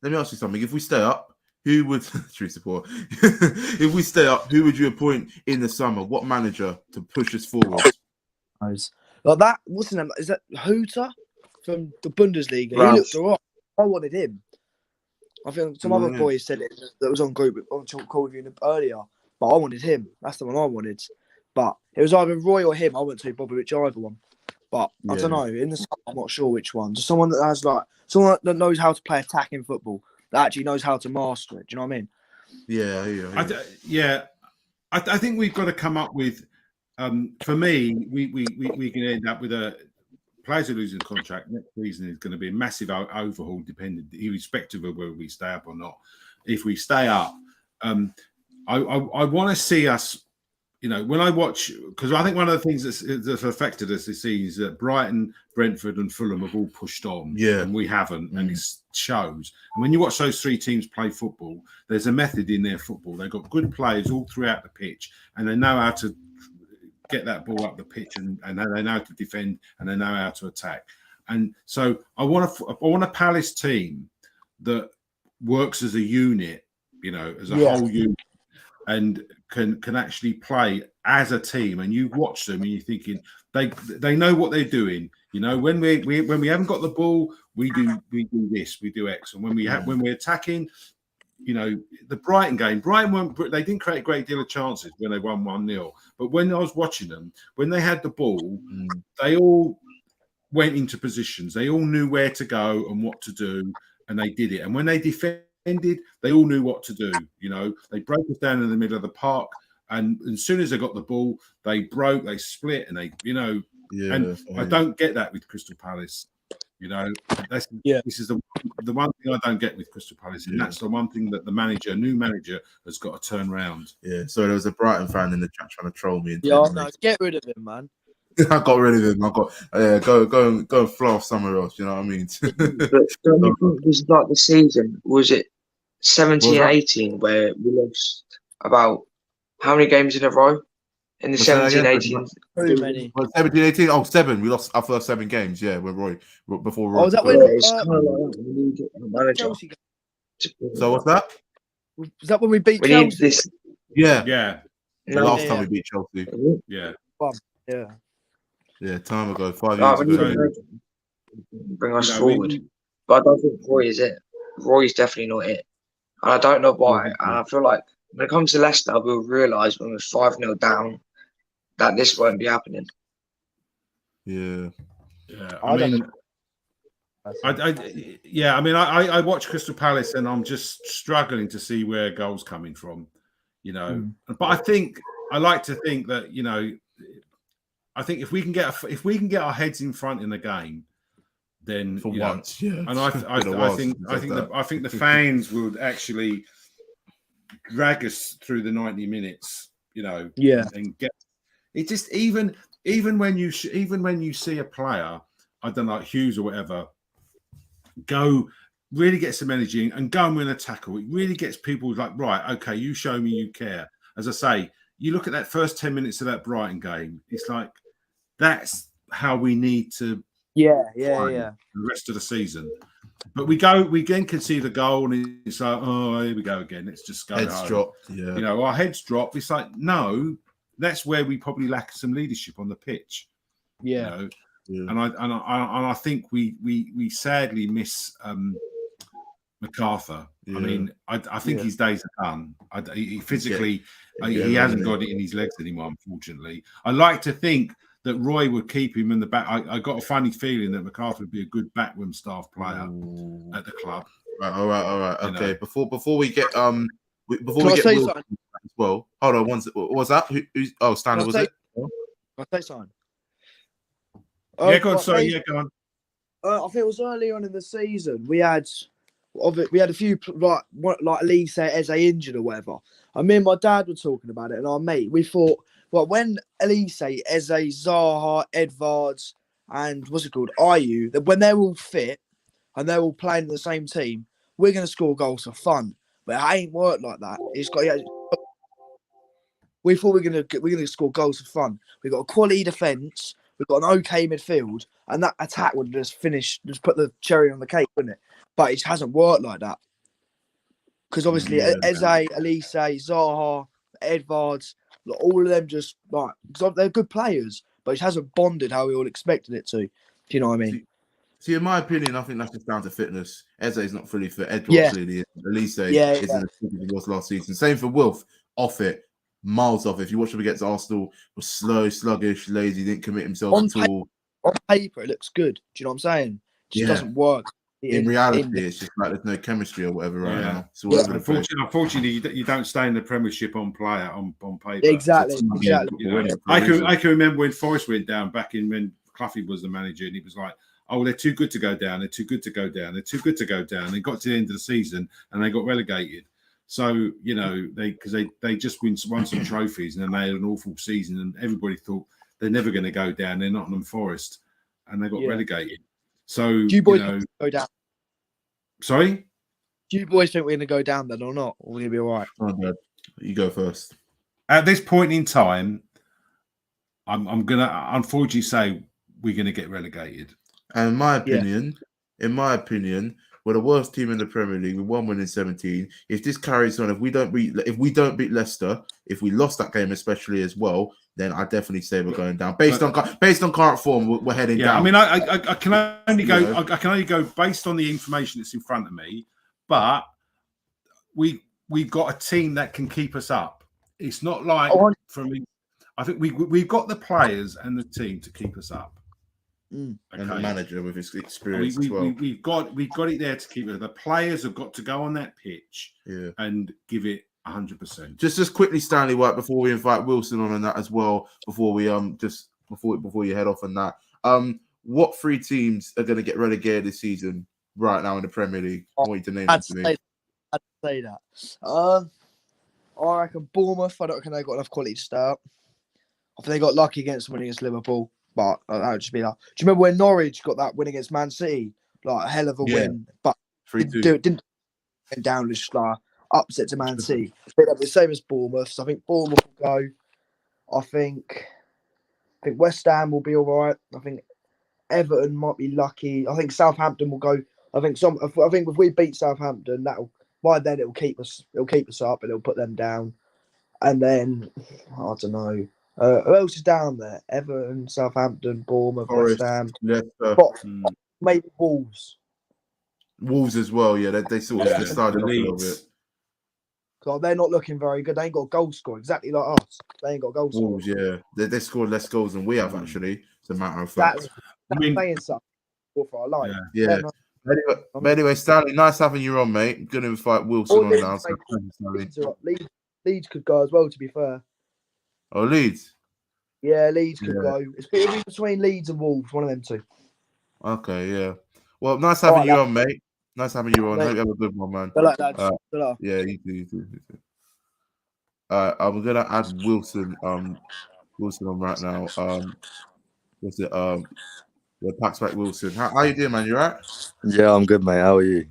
Let me ask you something. If we stay up, who would true support? If we stay up, who would you appoint in the summer? What manager to push us forward? Like that. What's his name? Is that Hooter from the Bundesliga? He looked alright. I wanted him. I think some other boys said it that was on call with you earlier, but I wanted him. That's the one I wanted. But it was either Roy or him. I went to bother which either one. But I don't know. In the summer, I'm not sure which one. Just someone that has someone that knows how to play attacking football, that actually knows how to master it. Do you know what I mean? Yeah. I think we've got to come up with. For me, we can end up with players are losing contract next season is going to be a massive overhaul, dependent, irrespective of whether we stay up or not. If we stay up, I want to see us. You know, when I watch, because I think one of the things that's affected us this season is that Brighton, Brentford, and Fulham have all pushed on, and we haven't, and it shows. And when you watch those 3 teams play football, there's a method in their football. They've got good players all throughout the pitch, and they know how to get that ball up the pitch, and they know how to defend, and they know how to attack. And so I want a Palace team that works as a unit, you know, as a whole unit, and can actually play as a team. And you watch them, and you're thinking they know what they're doing. You know, when we haven't got the ball, we do this, we do X, and when we're attacking. You know, the Brighton game, they didn't create a great deal of chances when they won 1-0. But when I was watching them, when they had the ball, they all went into positions. They all knew where to go and what to do, and they did it. And when they defended, they all knew what to do. You know, they broke us down in the middle of the park, and as soon as they got the ball, they split, and and I don't get that with Crystal Palace. You know, this is the one thing I don't get with Crystal Palace, and that's the one thing that the new manager has got to turn around. Yeah, so there was a Brighton fan in the chat trying to troll me. No, get rid of him, man. I got rid of him. I got go and fly off somewhere else. You know what I mean? But don't you think this is like the season? Was it 17-18 where we lost about how many games in a row? In the 17-18. Too many. 17-18. Oh, 7. We lost our first 7 games. Yeah, before Roy. Oh, is that when it's kind of like when you get the manager. Chelsea. So what's that? Was that when we beat Chelsea? Yeah. The last time we beat Chelsea. Yeah. Yeah, time ago, 5 years ago. Bring us forward. But I don't think Roy is it. Roy's definitely not it. And I don't know why. And I feel like when it comes to Leicester, we'll realise when we're 5-0 down that this won't be happening. Yeah. I watch Crystal Palace and I'm just struggling to see where goals coming from, you know. But I like to think that, you know, I think if we can get our heads in front in the game, then for once, and I think the fans would actually drag us through the 90 minutes, you know, and get it. Just even when you see a player, I don't know, like Hughes or whatever, go really get some energy and go and win a tackle. It really gets people like, right, okay, you show me you care. As I say, you look at that first 10 minutes of that Brighton game, it's like, that's how we need to the rest of the season. But we then concede a goal and it's like, oh, here we go again. Let's just go heads home. drop. Yeah. You know, our heads drop. It's like, no, that's where we probably lack some leadership on the pitch. Yeah. You know? And I think we sadly miss MacArthur. I mean, I think his days are done. He physically, he hasn't got it in his legs anymore, unfortunately. I like to think that Roy would keep him in the back. I got a funny feeling that MacArthur would be a good backroom staff player at the club. Right, all right. You Okay, know. before we get Can we I get say Will something? as well. Hold on, what was that? Who's Stanley, was it? Can I say something? Yeah, go on. Sorry, yeah, go on. I think it was early on in the season. We had a few like Lee said, Eze injured or whatever. And me and my dad were talking about it, and our mate, we thought, well, when Elise, Eze, Zaha, Edvards, and what's it called, Ayew, that when they're all fit and they're all playing in the same team, we're going to score goals for fun. But it ain't worked like that. We thought we're gonna score goals for fun. We've got a quality defence. We've got an okay midfield, and that attack would just put the cherry on the cake, wouldn't it? But it hasn't worked like that. Because obviously, Eze, Elise, Zaha, Edvards, all of them just because they're good players, but it hasn't bonded how we all expected it to. Do you know what I mean? See, in my opinion, I think that's just down to fitness. Eze is not fully fit. Edwards clearly is. Elise isn't as good as he was last season. Same for Wilf. Off it. Miles off. If you watch him against Arsenal, was slow, sluggish, lazy, didn't commit himself at all. On paper, it looks good. Do you know what I'm saying? It just doesn't work. In reality, it's just like there's no chemistry or whatever right now. It's all over the place. Unfortunately, you don't stay in the Premiership on paper. Exactly. You know, I can remember when Forest went down back in when Cloughy was the manager, and he was like, "Oh, they're too good to go down. They're too good to go down. They're too good to go down." They got to the end of the season and they got relegated. So you know they just won some trophies and then they had an awful season and everybody thought they're never going to go down. They're Nottingham Forest, and they got relegated. So do you boys go down? Sorry? Do you boys think we're going to go down then or not? Or we're going to be all right? Oh, Dad. You go first. At this point in time, I'm going to unfortunately say we're going to get relegated. And in my opinion, we're the worst team in the Premier League with 1 win in 17. If this carries on, if we don't beat Leicester, if we lost that game especially as well, then I definitely say we're going down. Based on current form, we're heading down. I mean, I can only go. I can only go based on the information that's in front of me. But we've got a team that can keep us up. It's not like I think we've got the players and the team to keep us up. Okay. And the manager with his experience as well. We've got it there to keep it. The players have got to go on that pitch and give it 100%. Just quickly, Stanley White, before we invite Wilson on that as well, before we before you head off on that. What 3 teams are going to get relegated this season right now in the Premier League? I want you to name them to me. I'd say that. I reckon Bournemouth. I don't reckon they've got enough quality to start. I think they got lucky against winning against Liverpool, but that would just be like. Do you remember when Norwich got that win against Man City? Like a hell of a win, but didn't down just like upset to Man City. I think that'd be the same as Bournemouth. So I think Bournemouth will go. I think West Ham will be all right. I think Everton might be lucky. I think Southampton will go. I think if we beat Southampton, by then it'll keep us up and it'll put them down. And then I don't know. Who else is down there? Everton, Southampton, Bournemouth, West Ham. Maybe Wolves. Wolves as well, yeah. They sort of started off a little bit. God, they're not looking very good. They ain't got a goal score, exactly like us. They ain't got a goal score. Wolves, yeah. They scored less goals than we have, actually. It's a matter of fact. That's saying something for our life. Yeah. Anyway, Stanley, nice having you on, mate. I'm going to invite Wilson on now. Leeds could go as well, to be fair. Oh, Leeds? Yeah, Leeds could go. It'll be between Leeds and Wolves, one of them two. Okay, yeah. Well, nice having you on, mate. Nice having you on. Hope you have a good one, man. Yeah, you too. I'm gonna add Wilson on right now. What's it? Pax back Wilson. How you doing, man? You right? Yeah, I'm good, mate. How are you?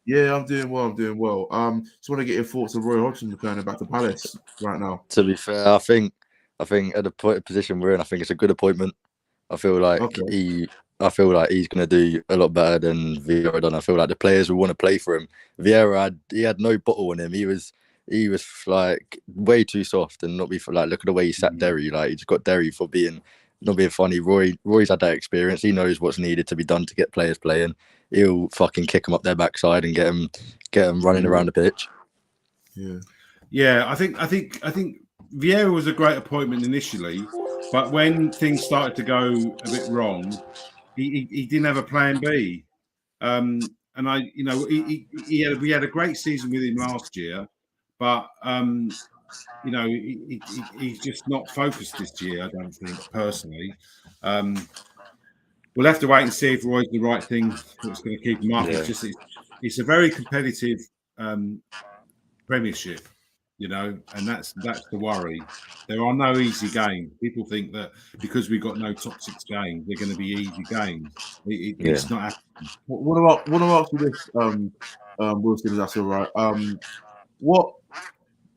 Yeah, I'm doing well. Just want to get your thoughts on Roy Hodgson returning back to Palace right now. To be fair, I think at the position we're in, I think it's a good appointment. I feel like he's going to do a lot better than Vieira done. I feel like the players will want to play for him. Vieira had no bottle on him. He was like way too soft and not be for like. Look at the way he sat Derry. Like he just got Derry for not being funny. Roy's had that experience. He knows what's needed to be done to get players playing. He'll fucking kick them up their backside and get them running around the pitch. Yeah. I think Vieira was a great appointment initially, but when things started to go a bit wrong, he didn't have a plan B. And we had a great season with him last year, but he's just not focused this year. I don't think personally. We'll have to wait and see if Roy's the right thing that's going to keep him up. Yeah. It's a very competitive Premiership. And that's the worry. There are no easy games. People think that because we've got no top 6 games, they're going to be easy games. It's not happening. What about this, Wilson? If that's all right.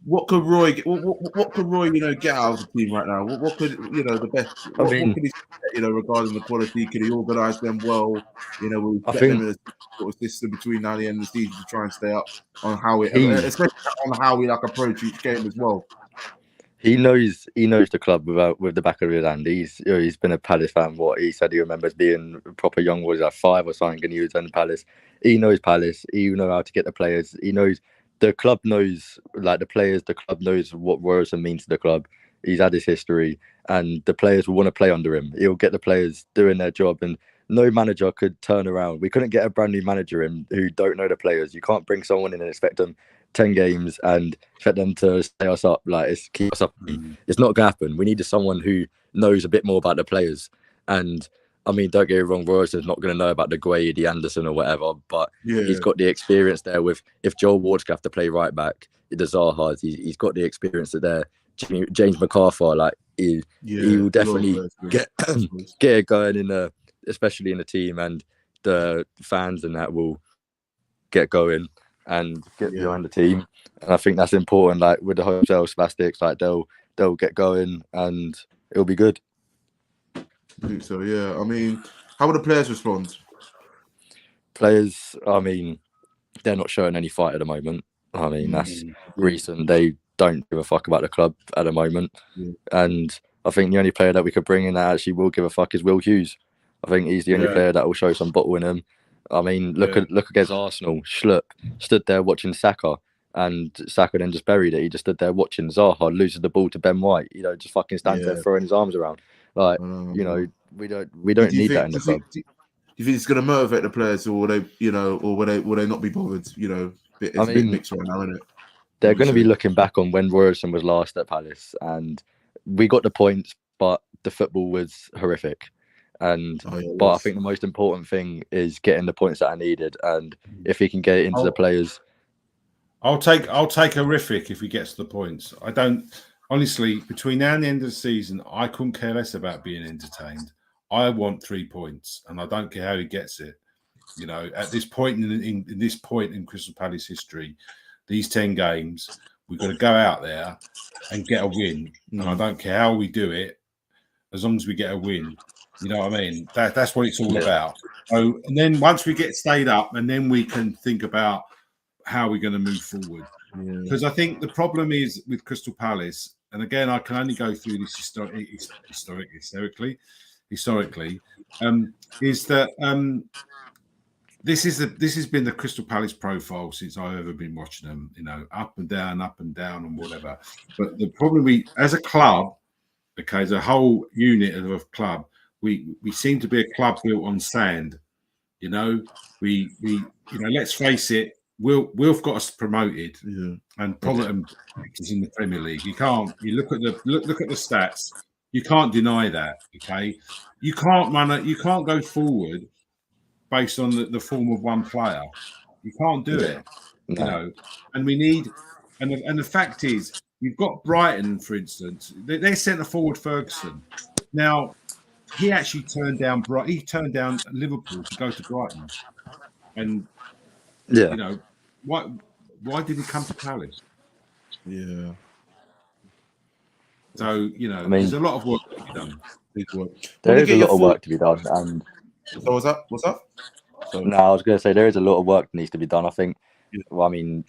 What could Roy get? What could Roy, get out of the team right now? What could the best? What could he say, regarding the quality? Could he organise them well? Will he set them in a sort of system between now and the end of the season to try and stay up on how especially on how we approach each game as well. He knows the club with the back of his hand. He's been a Palace fan. He said he remembers being proper young, was like 5 or something, and he was in Palace. He knows Palace. He knows how to get the players. He knows the club knows, like the players. The club knows what Roy Hodgson means to the club. He's had his history, and the players will want to play under him. He'll get the players doing their job, and no manager could turn around. We couldn't get a brand new manager in who don't know the players. You can't bring someone in and expect them 10 games and expect them to stay us up, keep us up. It's not gonna happen. We needed someone who knows a bit more about the players. And I mean, don't get me wrong, Roy Hodgson's not going to know about the Gueye, the Anderson or whatever, but he's got the experience there with, if Joel Ward's going to have to play right back, the Zaha, he's got the experience there. James McArthur, he will definitely get it going especially in the team, and the fans and that will get going and get behind the team. And I think that's important. Like with the hotel spastics, they'll get going and it'll be good. I think so, yeah. I mean, how will the players respond? Players, I mean, they're not showing any fight at the moment. I mean, that's recent. They don't give a fuck about the club at the moment. And I think the only player that we could bring in that actually will give a fuck is Will Hughes. I think he's the only player that will show some bottle in him. I mean, look against Arsenal. Schlupp stood there watching Saka, and Saka then just buried it. He just stood there watching Zaha loses the ball to Ben White. Just fucking stands there throwing his arms around. We don't need that in the club. Do you think it's going to motivate the players, or will they not be bothered? It's a bit mixed right now, isn't it? They're going to be looking back on when Roy Hodgson was last at Palace, and we got the points, but the football was horrific. And but I think the most important thing is getting the points that are needed, and if he can get it into the players, I'll take horrific if he gets the points. I don't honestly. Between now and the end of the season, I couldn't care less about being entertained. I want 3 points, and I don't care how he gets it. At this point in Crystal Palace history, these 10 games, we've got to go out there and get a win. And I don't care how we do it, as long as we get a win. You know what I mean? That's what it's all about. So, and then once we get stayed up, and then we can think about how we're going to move forward. Because I think the problem is with Crystal Palace, and again, I can only go through this historically, is that this has been the Crystal Palace profile since I've ever been watching them. Up and down, and whatever. But the problem as a club, as a whole unit of a club, we seem to be a club built on sand. We let's face it, Wilf got us promoted, and Promerton is in the Premier League. You look at the stats. You can't deny that. Okay, you can't go forward based on the form of one player. You can't do it. And we need. And the fact is, you've got Brighton, for instance. Their centre forward Ferguson. Now, he actually turned down Liverpool to go to Brighton, and Yeah. You know, why did he come to Palace? Yeah. So, you know, I mean, there's a lot of work to be done. Big work. There is a lot of work to be done. And so what's up? So, no, I was going to say there is a lot of work that needs to be done. I think. Yeah. Well, I mean,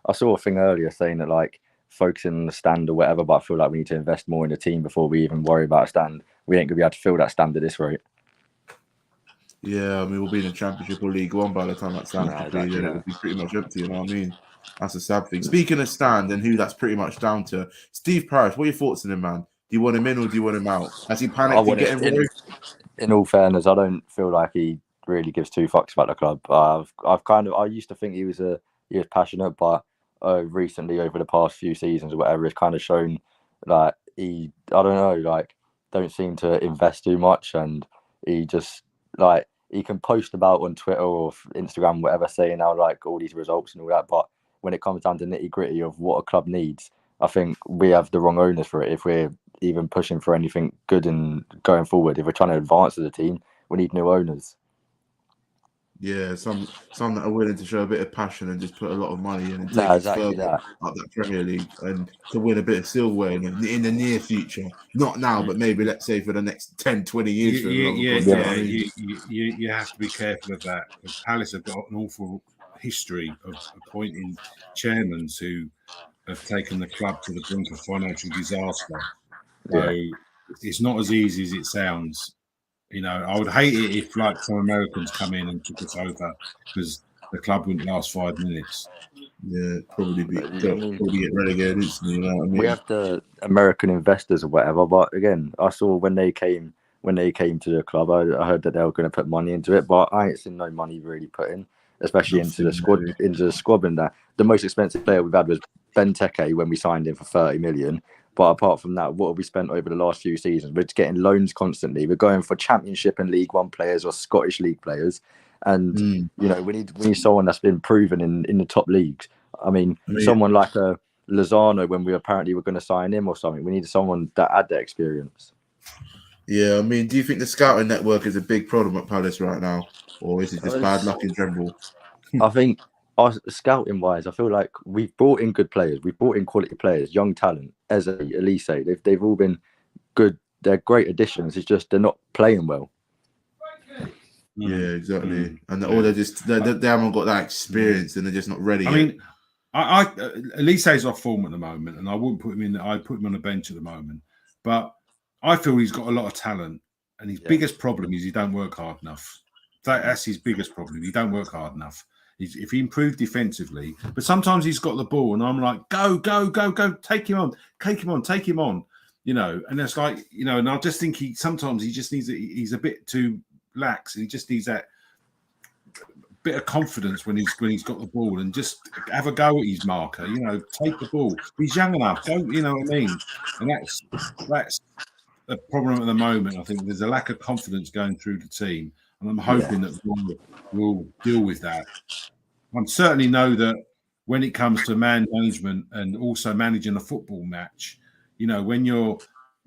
I saw a thing earlier saying that like focusing on the stand or whatever, but I feel like we need to invest more in the team before we even worry about a stand. We ain't gonna be able to fill that stand at this rate. Yeah, I mean, we'll be in the Championship or League One by the time that stand's completed, exactly and it will be pretty much empty. You know what I mean? That's a sad thing. Speaking of stand and who that's pretty much down to, Steve Parish. What are your thoughts on him, man? Do you want him in or do you want him out? Has he panicked in getting Roy? In all fairness, I don't feel like he really gives two fucks about the club. I used to think he was passionate, but recently over the past few seasons or whatever, it's kind of shown that I don't know, like don't seem to invest too much, and he just like he can post about on Twitter or Instagram, whatever, saying how like all these results and all that, but when it comes down to nitty gritty of what a club needs, I think we have the wrong owners for it. If we're even pushing for anything good and going forward, if we're trying to advance as a team, we need new owners. Yeah, some that are willing to show a bit of passion and just put a lot of money in and take exactly further up that Premier League and to win a bit of silverware in the near future. Not now, but maybe let's say for the next 10, 20 years. You have to be careful of that because Palace have got an awful history of appointing chairmen who have taken the club to the brink of financial disaster. So it's not as easy as it sounds. You know, I would hate it if like some Americans come in and took us over because the club wouldn't last 5 minutes. Yeah, probably get relegated instantly. You know what I mean? We have the American investors or whatever, but again, I saw when they came to the club, I heard that they were going to put money into it, but I ain't seen no money really put in, especially into the squad and that. The most expensive player we've had was Benteke when we signed him for 30 million. But apart from that, what have we spent over the last few seasons? We're just getting loans constantly. We're going for Championship and League One players or Scottish League players. And, you know, we need someone that's been proven in the top leagues. I mean someone like a Lozano when we apparently were going to sign him or something. We need someone that had that experience. Yeah, I mean, do you think the scouting network is a big problem at Palace right now? Or is it just bad luck in general? I think scouting wise, I feel like we've brought in good players. We've brought in quality players, young talent, Eze, Elise. They've all been good. They're great additions. It's just they're not playing well. Yeah, exactly. And they haven't got that experience and they're just not ready. I mean, Elise's off form at the moment, and I wouldn't put him in. I'd put him on the bench at the moment. But I feel he's got a lot of talent, and his biggest problem is he don't work hard enough. That's his biggest problem. He don't work hard enough. If he improved defensively, but sometimes he's got the ball, and I'm like, go, take him on, you know. And it's like, you know, and I just think sometimes he just needs. He's a bit too lax, and he just needs that bit of confidence when he's got the ball, and just have a go at his marker. You know, take the ball. He's young enough, you know what I mean? And that's the problem at the moment. I think there's a lack of confidence going through the team. And I'm hoping that we'll deal with that. I certainly know that when it comes to man management and also managing a football match, you know, when you're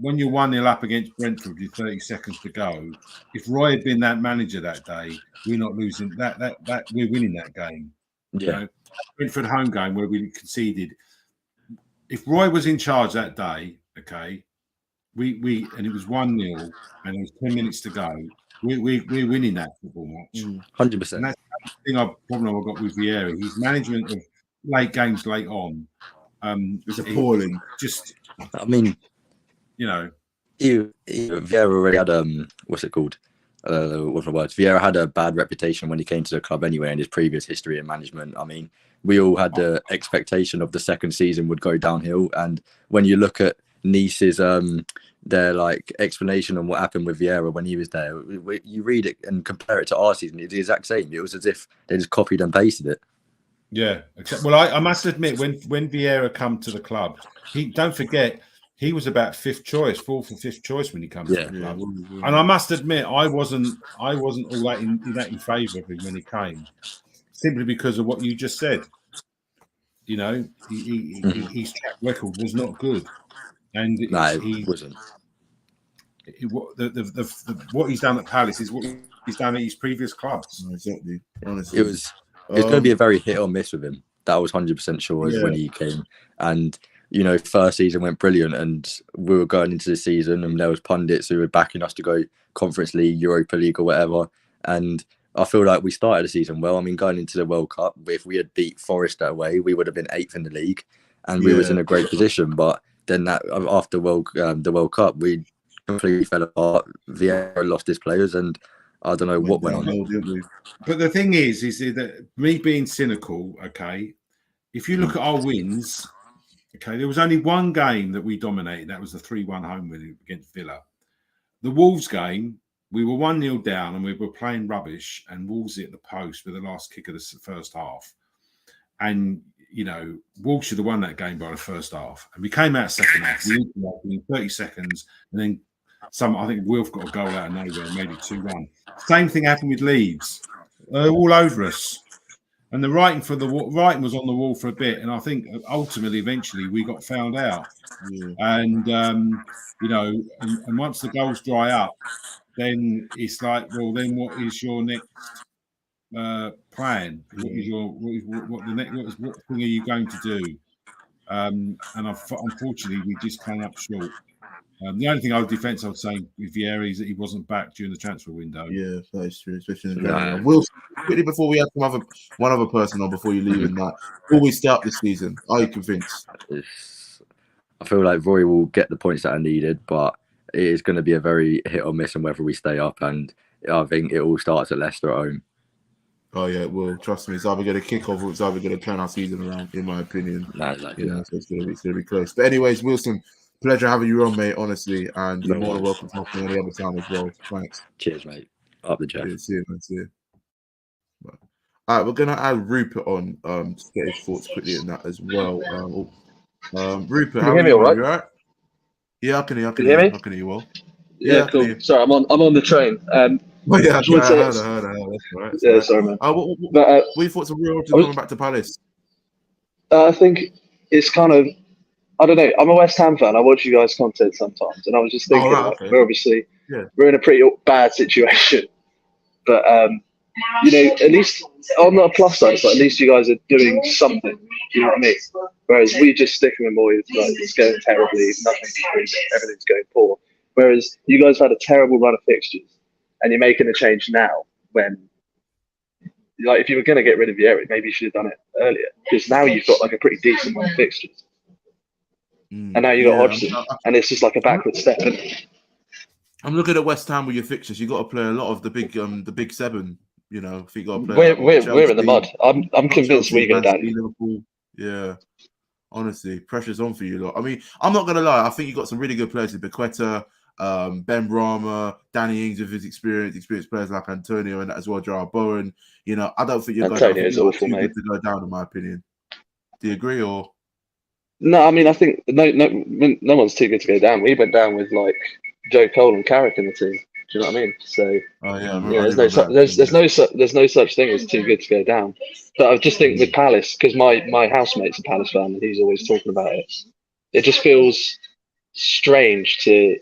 1-0 up against Brentford with 30 seconds to go, if Roy had been that manager that day, we're not losing that we're winning that game. Yeah. You know, Brentford home game where we conceded. If Roy was in charge that day, okay, we and it was 1-0 and there was 10 minutes to go. We're winning that football match. 100%. And that's the problem I've got with Vieira. His management of late games late on is appalling. I mean, you know, Vieira already had what's it called? What's the words? Vieira had a bad reputation when he came to the club anyway in his previous history in management. I mean, we all had the expectation of the second season would go downhill, and when you look at Nice's their like explanation on what happened with Vieira when he was there, you read it and compare it to our season, it's the exact same. It was as if they just copied and pasted it. Yeah. Well, I must admit, when Vieira come to the club, don't forget he was about fourth or fifth choice when he comes to the club. And I must admit, I wasn't all that in favour of him when he came, simply because of what you just said. You know, his track record was not good, and he wasn't. What he's done at Palace is what he's done at his previous clubs. Exactly. Honestly, It's going to be a very hit or miss with him. That was 100% sure when he came. And, you know, first season went brilliant, and we were going into the season and there was pundits who were backing us to go Conference League, Europa League or whatever. And I feel like we started the season well. I mean, going into the World Cup, if we had beat Forest that way, we would have been 8th in the league and we was in a great position. But then that after the World Cup, we completely fell apart. Vieira lost his players and I don't know what went on. But the thing is that me being cynical, okay, if you look at our wins, okay, there was only one game that we dominated. That was the 3-1 home win against Villa. The Wolves game, we were 1-0 down and we were playing rubbish and Wolves hit the post with the last kick of the first half. And, you know, Wolves should have won that game by the first half. And we came out second half. We equalised in 30 seconds and then I think Wilf got a goal out of nowhere and made it 2-1. Same thing happened with Leeds. All over us. And the writing was on the wall for a bit. And I think ultimately, eventually, we got found out. Yeah. And, you know, and once the goals dry up, then it's like, well, then what is your next plan? What is what thing are you going to do? And unfortunately, we just came up short. The only thing I would say with Vieira is that he wasn't back during the transfer window. Yeah, that is true, especially in the Wilson, quickly before we have one other person on before you leave in that, will we start this season? Are you convinced? I feel like Roy will get the points that are needed, but it is going to be a very hit or miss on whether we stay up, and I think it all starts at Leicester at home. Oh yeah, it will. Trust me, it's either going to kick off or it's either going to turn our season around, in my opinion. Exactly. You know, so it's going to be close. But anyways, Wilson, pleasure having you on, mate, honestly, and you're more than welcome to me any other time as well. Thanks. Cheers, mate. Up the Jeff. See you, man. See you. All right, we're going to add Rupert on to get his thoughts quickly in that as well. Rupert, how are you? All right? You all right? Yeah, I can hear you. I can hear you well. Yeah, cool. Sorry, I'm on the train. I heard. That's right. Yeah, sorry, man. What are your thoughts on Roy Hodgson coming back to Palace? I think it's kind of, I don't know. I'm a West Ham fan. I watch you guys' content sometimes, and I was just thinking, we're obviously we're in a pretty bad situation, but you know, at least on the plus side, but at least you guys are doing something. You know what I mean? Whereas we just sticking with Moyes, like it's going terribly, nothing's improving, everything's going poor. Whereas you guys had a terrible run of fixtures, and you're making a change now when, like, if you were going to get rid of Vieira, maybe you should have done it earlier, because now you've got like a pretty decent run of fixtures. And now you got Hodgson, and it's just like a backward step. I'm looking at West Ham with your fixtures. You got to play a lot of the big seven. You know, if you got to play. We're in the mud. I'm convinced we're going down. Liverpool. Yeah, honestly, pressure's on for you lot. I mean, I'm not gonna lie. I think you got some really good players in Bequeta, Ben Brahma, Danny Ings with his experienced players like Antonio and that as well, Jarrah Bowen. You know, I don't think you're going to go down, in my opinion. Do you agree or? No, I mean, I think no one's too good to go down. We went down with like Joe Cole and Carrick in the team. Do you know what I mean? So there's no such thing as too good to go down. But I just think with Palace, because my housemate's a Palace fan and he's always talking about it. It just feels strange to,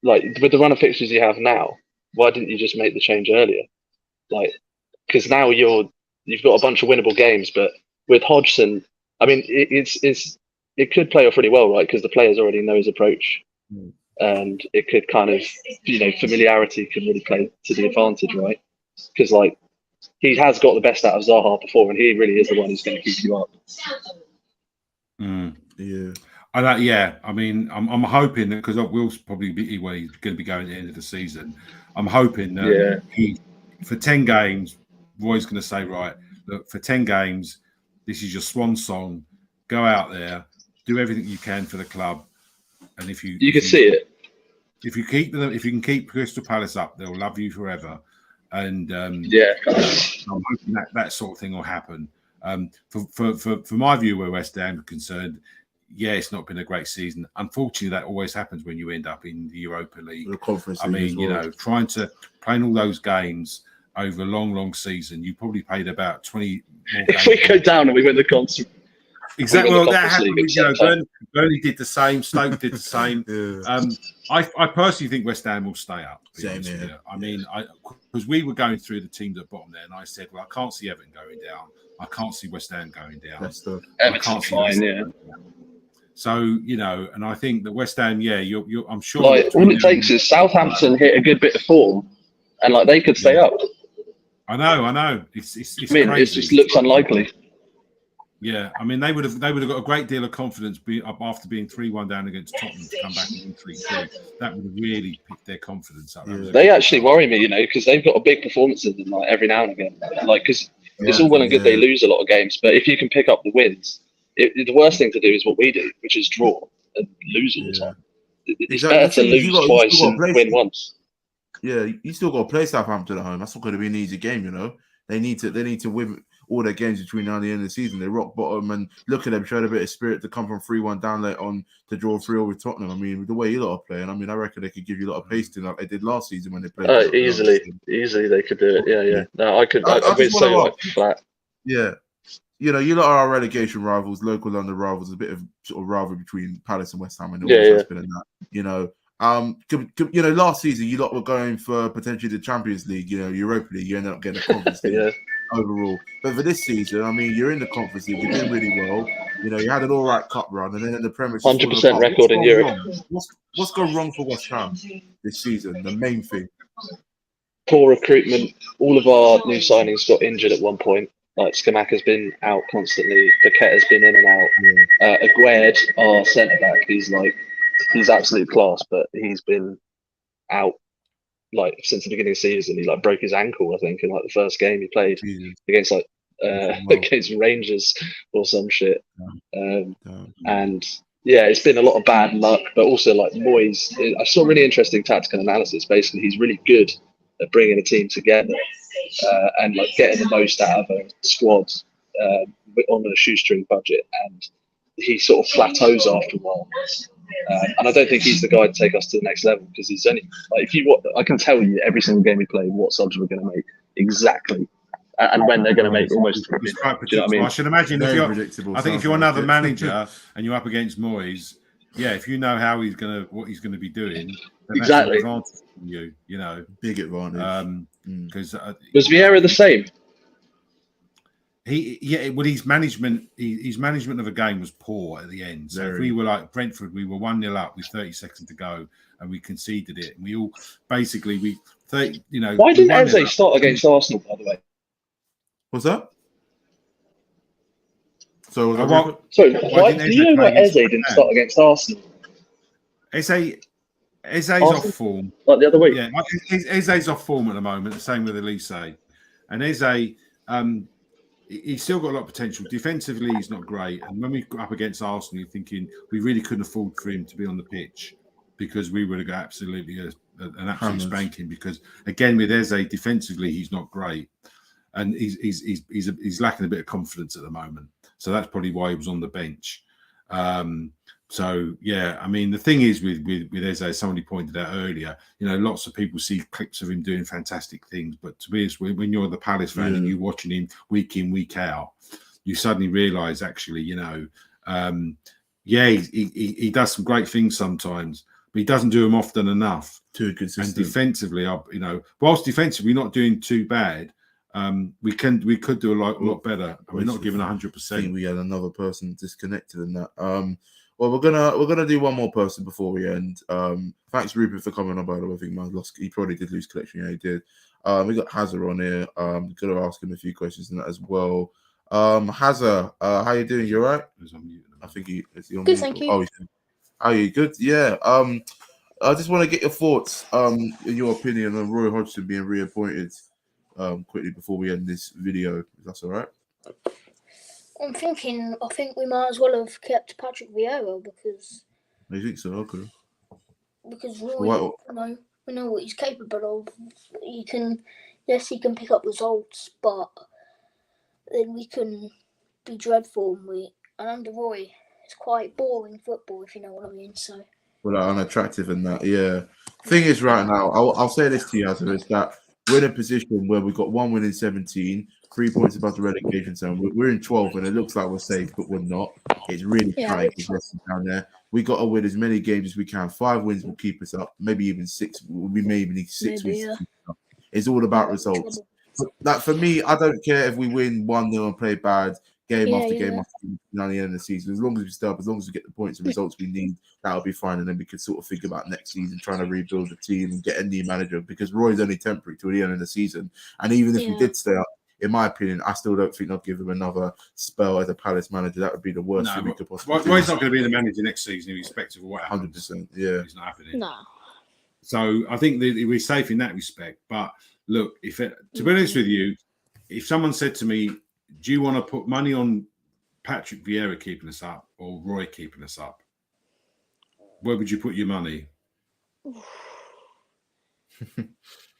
like, with the run of fixtures you have now. Why didn't you just make the change earlier? Like, because now you've got a bunch of winnable games, but with Hodgson, I mean, it could play off really well, right? Because the players already know his approach. And it could kind of, you know, familiarity can really play to the advantage, right? Because, like, he has got the best out of Zaha before, and he really is the one who's going to keep you up. Yeah. I mean, I'm hoping that, because Will's probably he's going to be going at the end of the season. I'm hoping that for 10 games, Roy's going to say, right, look, for 10 games, this is your swan song. Go out there, do everything you can for the club. And if you can see it. If you can keep Crystal Palace up, they'll love you forever. And I'm hoping that sort of thing will happen. For my view, where West Ham are concerned, it's not been a great season. Unfortunately, that always happens when you end up in the Europa League. The Conference I League mean, you know, playing all those games over a long season, you probably played about 20 more games. If we go down and we win the Conference. Exactly. Well, that happened. You know, Burnley did the same. Stoke did the same. I personally think West Ham will stay up. Same here. I mean, because we were going through the teams at the bottom there, and I said, well, I can't see Everton going down. I can't see West Ham going down. Everton fine, yeah. So, you know, and I think that West Ham, I'm sure. Like, all it takes is Southampton hit a good bit of form, and like they could stay up. I know. It's I mean, crazy. it just looks unlikely. Yeah, I mean, they would have got a great deal of confidence after being 3-1 down against Tottenham to come back and win 3-2. That would have really picked their confidence up. They actually worry me, you know, because they've got a big performance in them, like every now and again. Like, because it's all well and good they lose a lot of games, but if you can pick up the wins, the worst thing to do is what we do, which is draw and lose all the time. It's better to lose twice and win once. Yeah, you still got to play Southampton at home. That's not going to be an easy game, you know. They need to win all their games between now and the end of the season. They rock bottom, and look at them, showed a bit of spirit to come from 3-1 down late on to draw 3-0 with Tottenham. I mean, the way you lot are playing, I mean, I reckon they could give you a lot of pace to like they did last season when they played. Easily they could do it. Yeah. No, I could be so like flat. Yeah. You know, you lot are our relegation rivals, local London rivals, a bit of sort of rivalry between Palace and West Ham, and always has been in that. You know, you know, last season you lot were going for potentially the Champions League, you know, Europa League. You ended up getting a Conference League overall. But for this season, I mean, you're in the Conference League, you're doing really well. You know, you had an all right cup run, and then in the Premier League, 100% record in Europe. What's gone wrong for West Ham this season? The main thing. Poor recruitment. All of our new signings got injured at one point. Like Scamacca's been out constantly. Paqueta's been in and out. Aguerd, our centre back, he's absolute class, but he's been out like since the beginning of the season. He like broke his ankle, I think, in like the first game he played against against Rangers or some shit. And yeah, it's been a lot of bad luck, but also like Moyes. I saw really interesting tactical analysis. Basically, he's really good at bringing a team together and like getting the most out of a squad on a shoestring budget, and he sort of plateaus after a while. And I don't think he's the guy to take us to the next level, because he's only like I can tell you every single game we play what subs we're going to make exactly, and when they're going to make almost. Do you know what I mean? I should imagine if you're another manager and you're up against Moyes, if you know what he's going to be doing, then exactly. That's an advantage for you, you know, big advantage. Because was Vieira the same? His management of a game was poor at the end. So if we were like Brentford, we were 1-0 up with 30 seconds to go, and we conceded it. And we all basically Why didn't Eze start against Arsenal? By the way, what's that? So why do you know why Eze didn't start against Arsenal? Eze's off form. Like the other week. Yeah, Eze's off form at the moment. The same with Elise. And Eze, he's still got a lot of potential. Defensively, he's not great. And when we got up against Arsenal, you're thinking we really couldn't afford for him to be on the pitch, because we would have got absolutely an absolute spanking. Because again, with Eze, defensively, he's not great, and he's lacking a bit of confidence at the moment. So that's probably why he was on the bench. So yeah, I mean, the thing is with Eze, somebody pointed out earlier, you know, lots of people see clips of him doing fantastic things, but to be honest, when you're the Palace fan and you're watching him week in, week out, you suddenly realise actually, you know, he does some great things sometimes, but he doesn't do them often enough. Too consistent. And defensively, you know, whilst defensively we're not doing too bad, we could do a lot better. We're not giving 100%. I think we had another person disconnected in that. Well, we're gonna do one more person before we end. Thanks, Rupert, for coming on. By the way, I think he probably did lose connection. Yeah, he did. We got Hazard on here. Gonna ask him a few questions in that as well. Hazard, how you doing? You alright? I think is he on good. Thank you. Oh, are you good? Yeah. I just want to get your thoughts, in your opinion on Roy Hodgson being reappointed. Quickly before we end this video, if that's all right. I think we might as well have kept Patrick Vieira because. You think so? Okay. Because Roy, we know what he's capable of. He can pick up results, but then we can be dreadful. And under Roy, it's quite boring football, if you know what I mean. So. Well, unattractive in that, yeah. Thing is, right now, I'll say this to you, Hazard, is that we're in a position where we've got 1 win in 17, 3 points above the relegation zone. We're in 12, and it looks like we're safe, but we're not. It's really trying to get down there. We got to win as many games as we can. 5 wins will keep us up. Maybe even 6. We may even need 6 wins to keep us up. It's all about results. But for me, I don't care if we win 1-0 and play bad game after game after game at the end of the season. As long as we stay up, as long as we get the points and results we need, that'll be fine. And then we can sort of think about next season, trying to rebuild the team and get a new manager, because Roy's only temporary till the end of the season. And even if we did stay up, in my opinion, I still don't think they'll give him another spell as a Palace manager. That would be the worst thing we could possibly do. Roy's not going to be the manager next season, irrespective of what happens. 100%. Yeah. It's not happening. No. So I think that we're safe in that respect. But look, to be honest with you, if someone said to me, do you want to put money on Patrick Vieira keeping us up or Roy keeping us up, where would you put your money?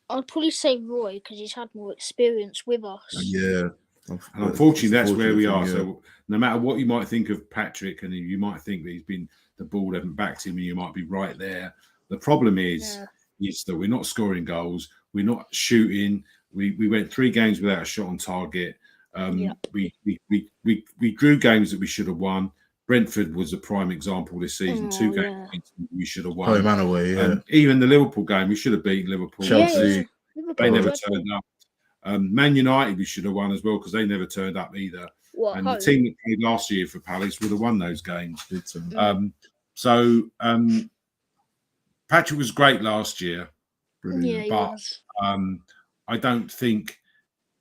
I'd probably say Roy, because he's had more experience with us. Yeah. And unfortunately, that's where we are. So no matter what you might think of Patrick, and you might think that the ball hasn't backed him, and you might be right there. The problem is that we're not scoring goals. We're not shooting. We went 3 games without a shot on target. We drew games that we should have won. Brentford was a prime example this season. 2 games we should have won. Home and away, even the Liverpool game, we should have beaten Liverpool. Chelsea. They never turned up. Man United, we should have won as well, because they never turned up either. The team that played last year for Palace would have won those games. Patrick was great last year. Brilliant. But I don't think,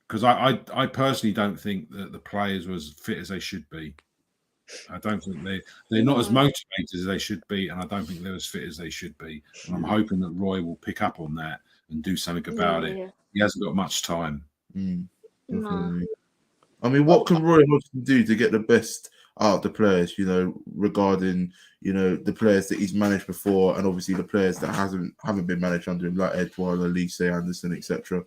because I personally don't think that the players were as fit as they should be. I don't think they're not as motivated as they should be, and I don't think they're as fit as they should be. And I'm hoping that Roy will pick up on that and do something about it. He hasn't got much time. No. I mean, what can Roy Hodgson do to get the best out of the players, regarding, the players that he's managed before, and obviously the players that haven't been managed under him, like Edouard, Elise, Anderson, etc.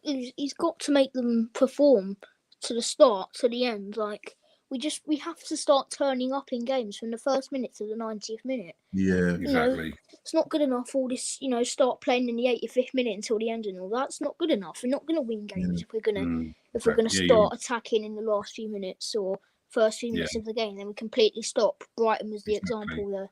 He's got to make them perform to the start, to the end. Like, we have to start turning up in games from the first minute to the 90th minute. Yeah, exactly. It's not good enough all this, start playing in the 85th minute until the end and all that. It's not good enough. We're not going to win games if we're going to start attacking in the last few minutes or first few minutes of the game. Then we completely stop. Brighton was the example there.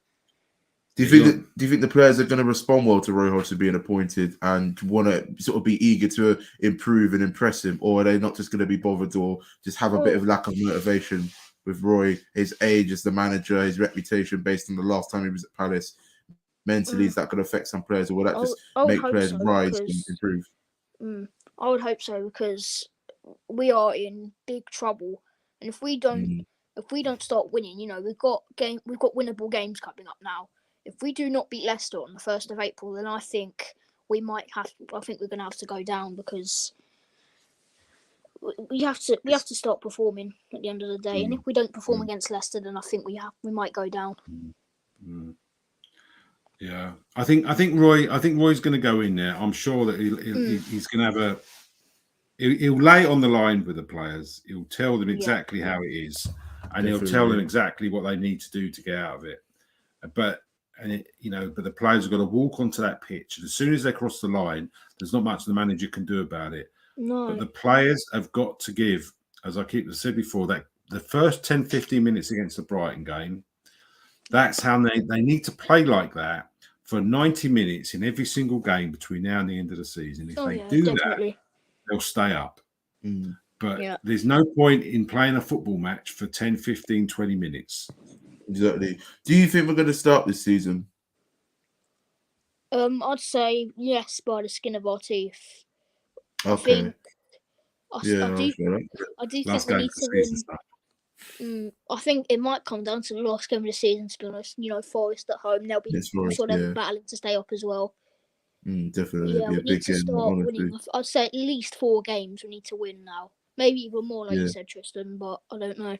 Do you think the players are going to respond well to Roy Hodgson being appointed and want to sort of be eager to improve and impress him, or are they not just going to be bothered, or just have a bit of lack of motivation with Roy, his age as the manager, his reputation based on the last time he was at Palace? Mentally, is that going to affect some players, or will that just make players rise and improve? I would hope so, because we are in big trouble, and if we don't start winning, we've got winnable games coming up now. If we do not beat Leicester on the 1st of April, then I think we're going to have to go down, because we have to start performing at the end of the day. And if we don't perform against Leicester, then I think we might go down. Yeah, I think Roy's going to go in there. I'm sure that he's going to have he'll lay it on the line with the players. He'll tell them exactly how it is, and he'll tell them exactly what they need to do to get out of it. But the players have got to walk onto that pitch, and as soon as they cross the line, there's not much the manager can do about it. No. But the players have got to give, as I said before, that the first 10-15 minutes against the Brighton game, that's how they need to play like that for 90 minutes in every single game between now and the end of the season. If they do that, they'll stay up. But there's no point in playing a football match for 10, 15, 20 minutes. Exactly. Do you think we're going to start this season? I'd say yes, by the skin of our teeth. Okay. I do think we need to win. I think it might come down to the last game of the season, to be honest. Forest at home, they'll be battling to stay up as well. Definitely. Yeah, we need to start winning. I'd say at least 4 games we need to win now. Maybe even more, like you said, Tristan, but I don't know.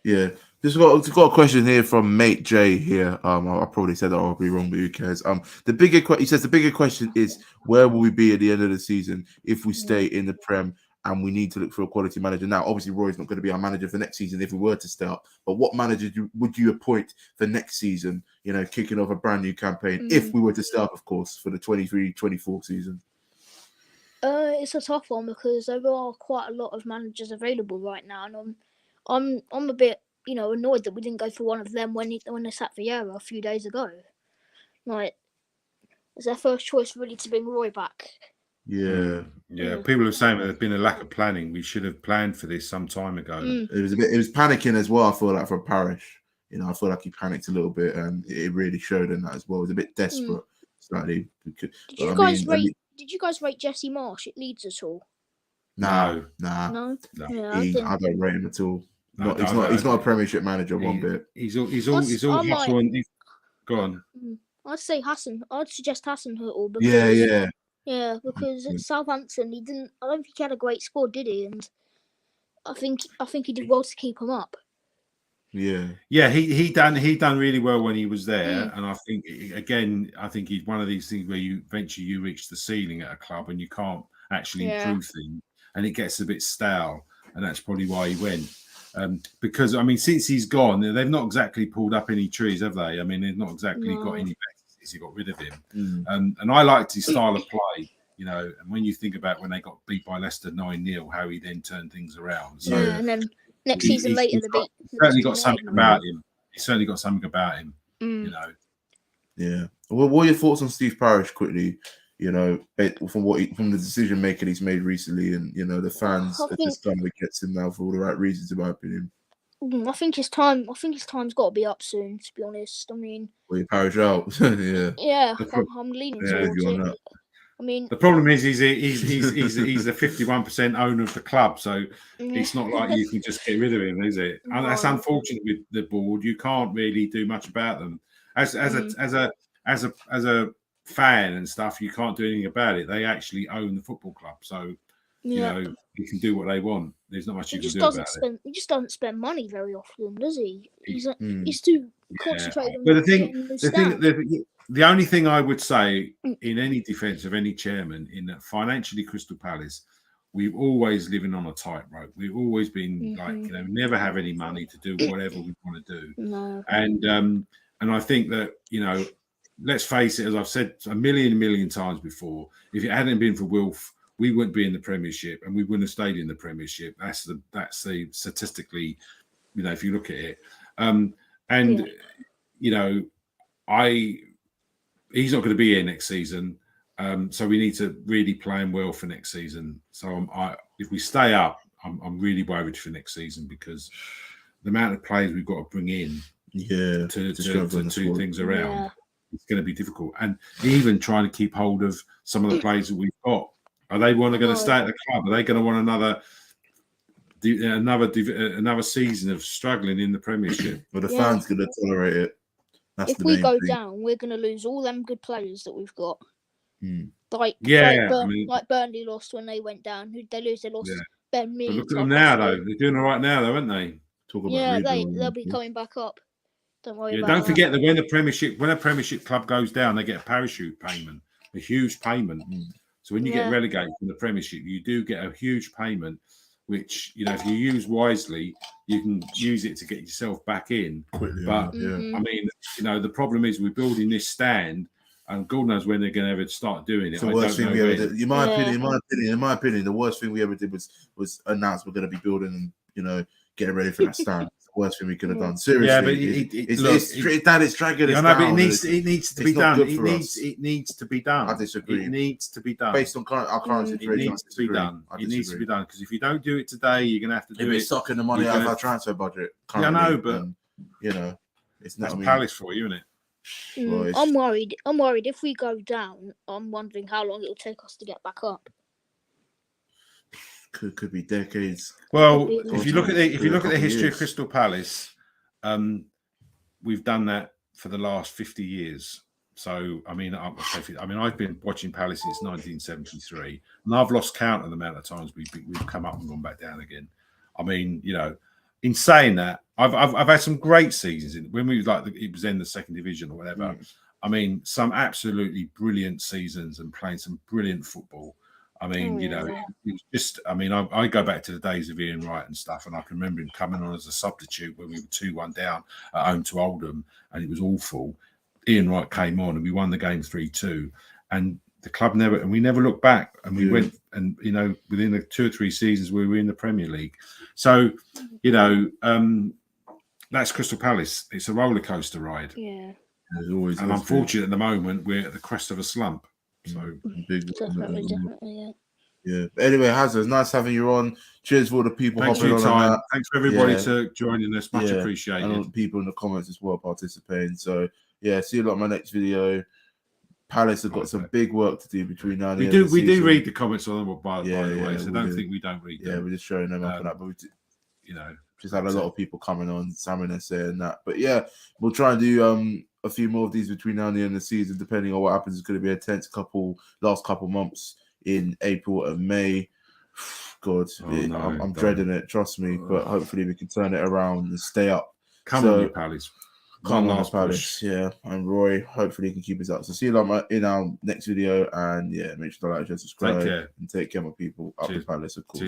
Yeah, just got a question here from Mate J here. I probably said that I'll be wrong, but who cares? He says the bigger question is, where will we be at the end of the season if we stay in the Prem and we need to look for a quality manager? Now, obviously, Roy's not going to be our manager for next season if we were to start. But what manager would you appoint for next season? Kicking off a brand new campaign if we were to start, of course, for the 23-24 season. It's a tough one because there are quite a lot of managers available right now, and I'm a bit, annoyed that we didn't go for one of them when they sat Vieira a few days ago. Like, it's their first choice really to bring Roy back. Yeah. People are saying there's been a lack of planning. We should have planned for this some time ago. It was panicking as well. I feel like for Parish, I feel like he panicked a little bit, and it really showed in that as well. It was a bit desperate, slightly. Did you guys rate Jesse Marsh at Leeds at all? No. Yeah, I don't rate him at all. He's not a Premiership manager one bit. He's all hustle and go on. I'd say Hassan. I'd suggest Hassan Hüttl because because at Southampton I don't think he had a great squad, did he? And I think he did well to keep him up. Yeah, he done really well when he was there, and I think he's one of these things where you eventually reach the ceiling at a club and you can't actually improve things, and it gets a bit stale, and that's probably why he went. Because since he's gone, they've not exactly pulled up any trees, have they? They've not exactly got any better since he got rid of him. And I liked his style of play, and when you think about when they got beat by Leicester 9-0, how he then turned things around. So and then next season later, he's certainly got something about him. He's certainly got something about him, Yeah. Well, what are your thoughts on Steve Parish quickly? From the decision making he's made recently, and the fans are just done against him now for all the right reasons, in my opinion. I think his time's got to be up soon. To be honest, Well, Parish out, yeah. I'm leaning towards it. The problem is he's the 51% owner of the club, so it's not like you can just get rid of him, is it? And that's unfortunate with the board. You can't really do much about them. As a fan and stuff, you can't do anything about it. They actually own the football club, so you can do what they want. There's not much you can do about it. He just doesn't spend money very often, does he? He's too concentrated. But the only thing I would say in any defence of any chairman, in that financially Crystal Palace, we've always living on a tightrope. We've always been never have any money to do whatever we want to do. No. And I think that let's face it, as I've said a million times before, if it hadn't been for Wilf, we wouldn't be in the Premiership, and we wouldn't have stayed in the Premiership. That's the statistically, if you look at it. He's not going to be here next season, so we need to really play him well for next season. So if we stay up, I'm really worried for next season, because the amount of players we've got to bring in to do things around, it's going to be difficult. And even trying to keep hold of some of the players that we've got. Are they going to stay at the club? Are they going to want another season of struggling in the Premiership? Well, the fans going to tolerate it. If we go down, we're going to lose all them good players that we've got. Like Burnley lost when they went down. Who they lose? They lost Ben Mee. Look at them now, though. They're doing all right now, though, aren't they? They'll be coming back up. Don't worry about Don't forget that when a Premiership club goes down, they get a parachute payment, a huge payment. So when you get relegated from the Premiership, you do get a huge payment, which, if you use wisely, you can use it to get yourself back in. Quickly, but the problem is we're building this stand, and God knows when they're going to ever start doing it. The worst thing we ever did. In my opinion, the worst thing we ever did was announce we're going to be building and getting ready for that stand. It's the worst thing we could have done. Seriously, it's dragging us down. But it needs to be done. It needs to be done. I disagree. It needs to be done based on our current situation. It needs to be done. It needs to be done, because if you don't do it today, you're going to have to do it. We're sucking the money out of our transfer budget. I know, but it's not Palace for you, isn't it? I'm worried. If we go down, I'm wondering how long it will take us to get back up. Could be decades. Well, if you look at the history of Crystal Palace, we've done that for the last 50 years. So I've been watching Palace since 1973, and I've lost count of the amount of times we've come up and gone back down again. In saying that, I've had some great seasons when we it was in the second division or whatever. Some absolutely brilliant seasons and playing some brilliant football. It was just, I go back to the days of Ian Wright and stuff, and I can remember him coming on as a substitute when we were 2-1 down at home to Oldham, and it was awful. Ian Wright came on and we won the game 3-2. And the club we never looked back, and we went, and within the 2 or 3 seasons we were in the Premier League. So that's Crystal Palace. It's a roller coaster ride. Yeah. And unfortunately, at the moment, we're at the crest of a slump. So Definitely, yeah. Yeah. But anyway, Hazard, it's nice having you on. Cheers for all the people thanks for hopping your on. time. Thanks for everybody to joining us. Much appreciated. And all the people in the comments as well participating. So yeah, see you lot in my next video. Palace have got some big work to do between now and the end of the We do season. read the comments on them, by the way. So don't think we don't read them. Yeah, we're just showing them up and that. But we just had a so- lot of people coming on, Sam and saying that. But yeah, we'll try and do a few more of these between now and the end of the season, depending on what happens. It's going to be a tense last couple months in April and May. God, I'm dreading it, trust me. But hopefully we can turn it around and stay up. Come on, you Palace. Come on, Palace. Yeah, and Roy, hopefully he can keep us up. So see you in our next video, and yeah, make sure to like, share, subscribe, Take care. and take care, my people. Up the Palace, of course.